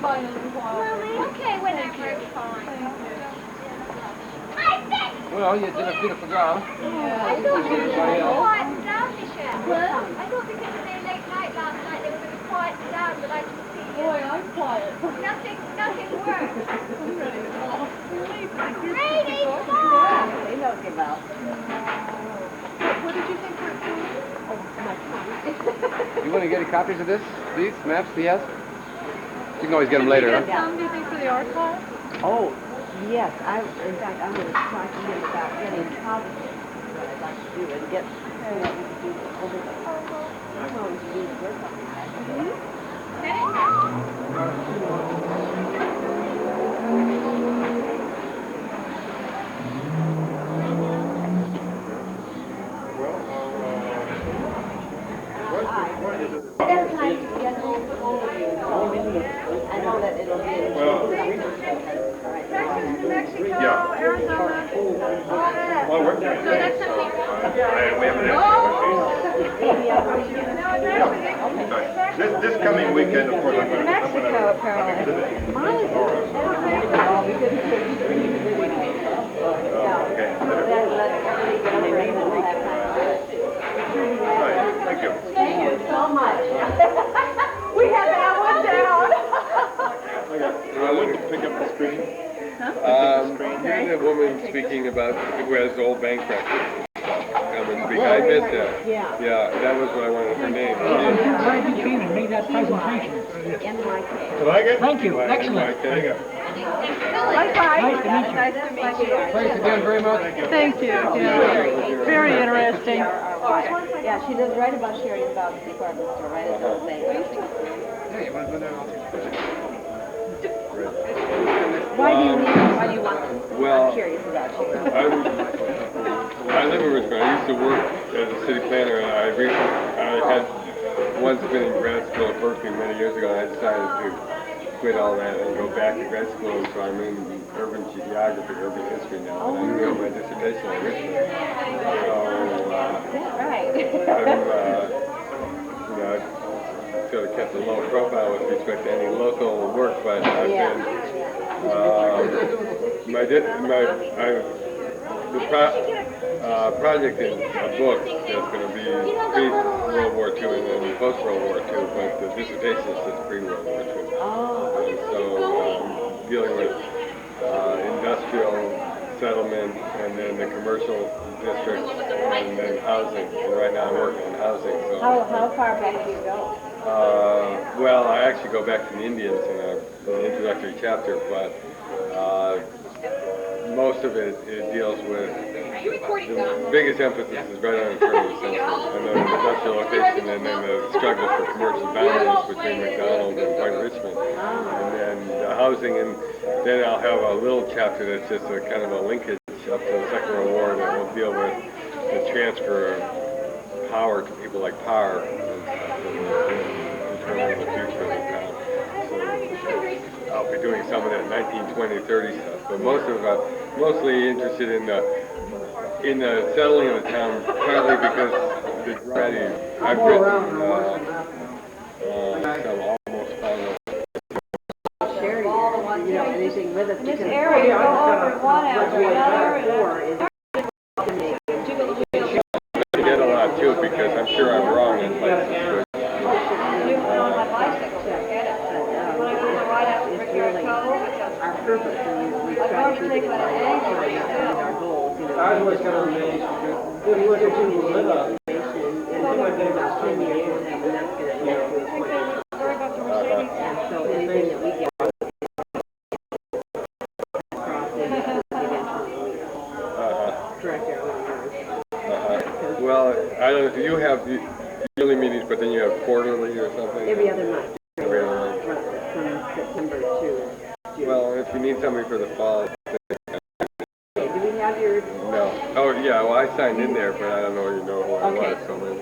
Okay, whenever it's fine. Well, you did a beautiful job. I thought you were quiet and down, Michelle. Well, I thought because of their late night last night they were going to be quiet and down, but I can see you. Boy, I'm quiet. Nothing works. Brady, come on! They don't give up. What did you think were cool? Oh, my God. You want to get any copies of this? These maps he has? You can always get them later, huh? Some, do you think, for the archive? Oh, yes. In fact, I'm going to talk to him about getting copies of what I'd like to do and get so that we can do over the I'm always doing work on I know that it'll be in Mexico, Yeah. Arizona, all that. Well, we're, So that's something. we have an extra. This coming weekend, of course, I'm going to Mexico, apparently. Thank you. Thank you so much. We have that one down. I want to pick up the screen. You're the woman speaking about who has old bank records. Come and speak. I missed that. Yeah, that was what I wanted. Her name. Glad you came and made that presentation. You like it? Thank you. Excellent. Thank you. Nice to meet you. Nice to meet you. Thanks again very much. Thank you. Yeah. Very interesting. Yeah, she does write about Sherry's about the department store, right? It's the same. Hey, you want to go there? Why do you want them? Well, I'm curious about you. I live in Richmond. I used to work as a city planner, and I had once been in grad school at Berkeley many years ago, and I decided to quit all that and go back to grad school, and so I'm in urban geography, urban history now, and I'm doing my dissertation at Richmond. So, I've sort of kept a low profile with respect to any local work, but I've been project is a book that's going to be pre-World War II and then post-World War II, but the dissertation is just pre-World War II. And so dealing with industrial settlement and then the commercial districts and then housing. And right now I'm working on housing. So How far back do you go? Well, I actually go back to the Indians in an introductory chapter, but most of it deals with the biggest emphasis is right on imperial central and the industrial location and then the struggle for commercial balance between McDonald and Point Richmond. And then the housing, and then I'll have a little chapter that's just a kind of a linkage up to the Second World War that will deal with the transfer of power to people like Power and determining the future of the town. So I'll be doing some of that 1920, 30 stuff, but mostly interested in the settling of the town, partly because the variety. I've written some almost final. Share anything with us This area go over one after another. I get a lot too because I'm sure I'm wrong in places. You went on my bicycle, forget it. When I go to the right out to Brickyard Cove, our purpose, and we I try go to to keep take it my in angle our instead. goals. I was kind of amazed because good look at people live up. About 10 years, and that's going to get to a point. Sorry about the Mercedes. And so anything that we get across it, eventually correct our own. Well, I don't know if you have yearly meetings, but then you have quarterly or something? Every other month. Every other month. From September to June. Well, if you need somebody for the fall. Do we have your... No. Oh, yeah, well, I signed in there, but I don't know who I was, so maybe.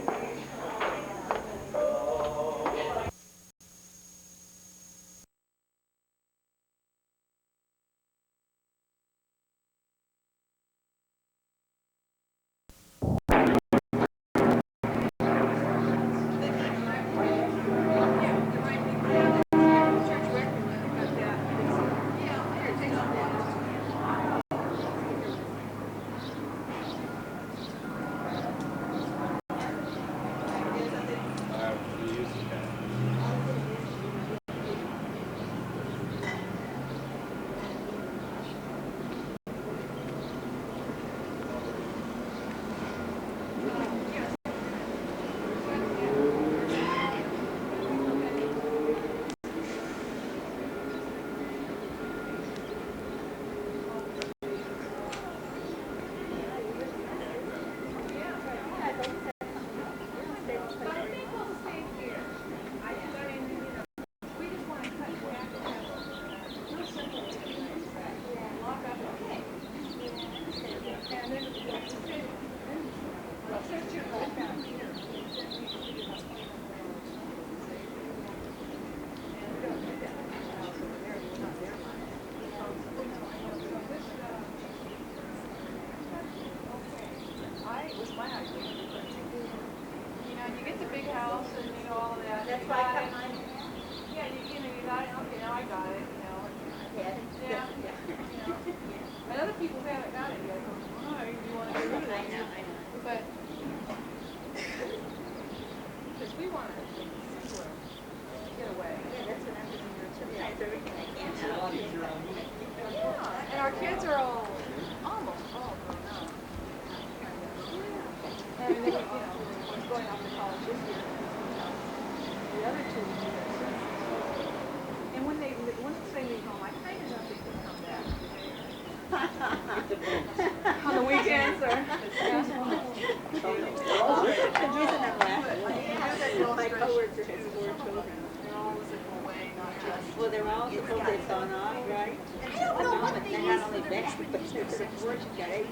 Well, they're all supposed to have gone off, right? I don't know, but they not only back, but they're support guys.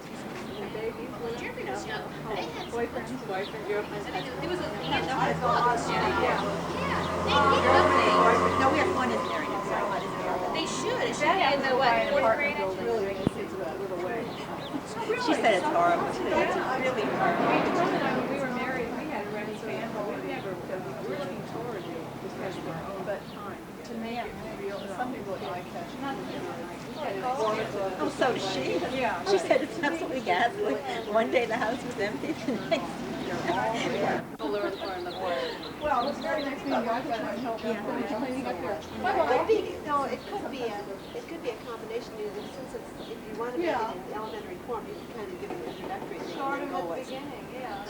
Babies, you know, boyfriends, girlfriends. There was a thing that was going on. No, we have one in there, and it's not in there. They should. It should be in the what, fourth grade? She said it's horrible. It's really horrible. We were married, we had a running family, we never were looking forward to this, but to make it real, some people would like that. Oh, so does she? Yeah. She said it's absolutely ghastly. One day the house was empty, the next. Well, this very next meeting, I thought I'd help them cleaning up their. It could be a combination, since it's, if you want to make it in elementary form, you can kind of give an introductory thing. Start in the beginning, yeah.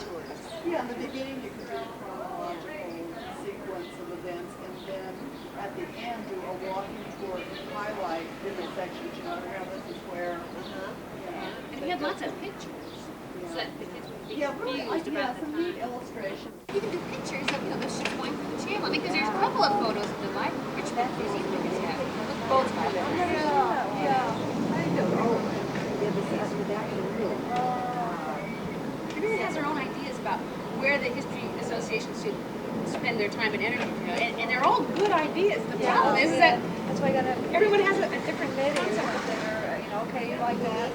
Yeah, in the beginning you can do a chronological sequence of events, and then at the end do a walking tour and highlight different sections, you know, this is where. And we had lots of pictures. So that the kids would be confused about the some time. neat illustrations. You can do pictures of, the ships going through the channel. I mean, because there's a couple of photos of the library. Richmond Museum tickets have. Both libraries. Everyone has their own ideas about where the history associations should spend their time and energy, and they're all good ideas. The problem is that That's why I gotta, everyone has a different concept of their, okay, you like that.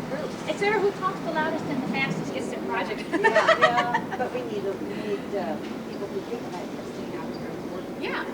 It's better who talks the loudest and the fastest gets their project. Yeah, but we need people who think like this thing out there. Yeah.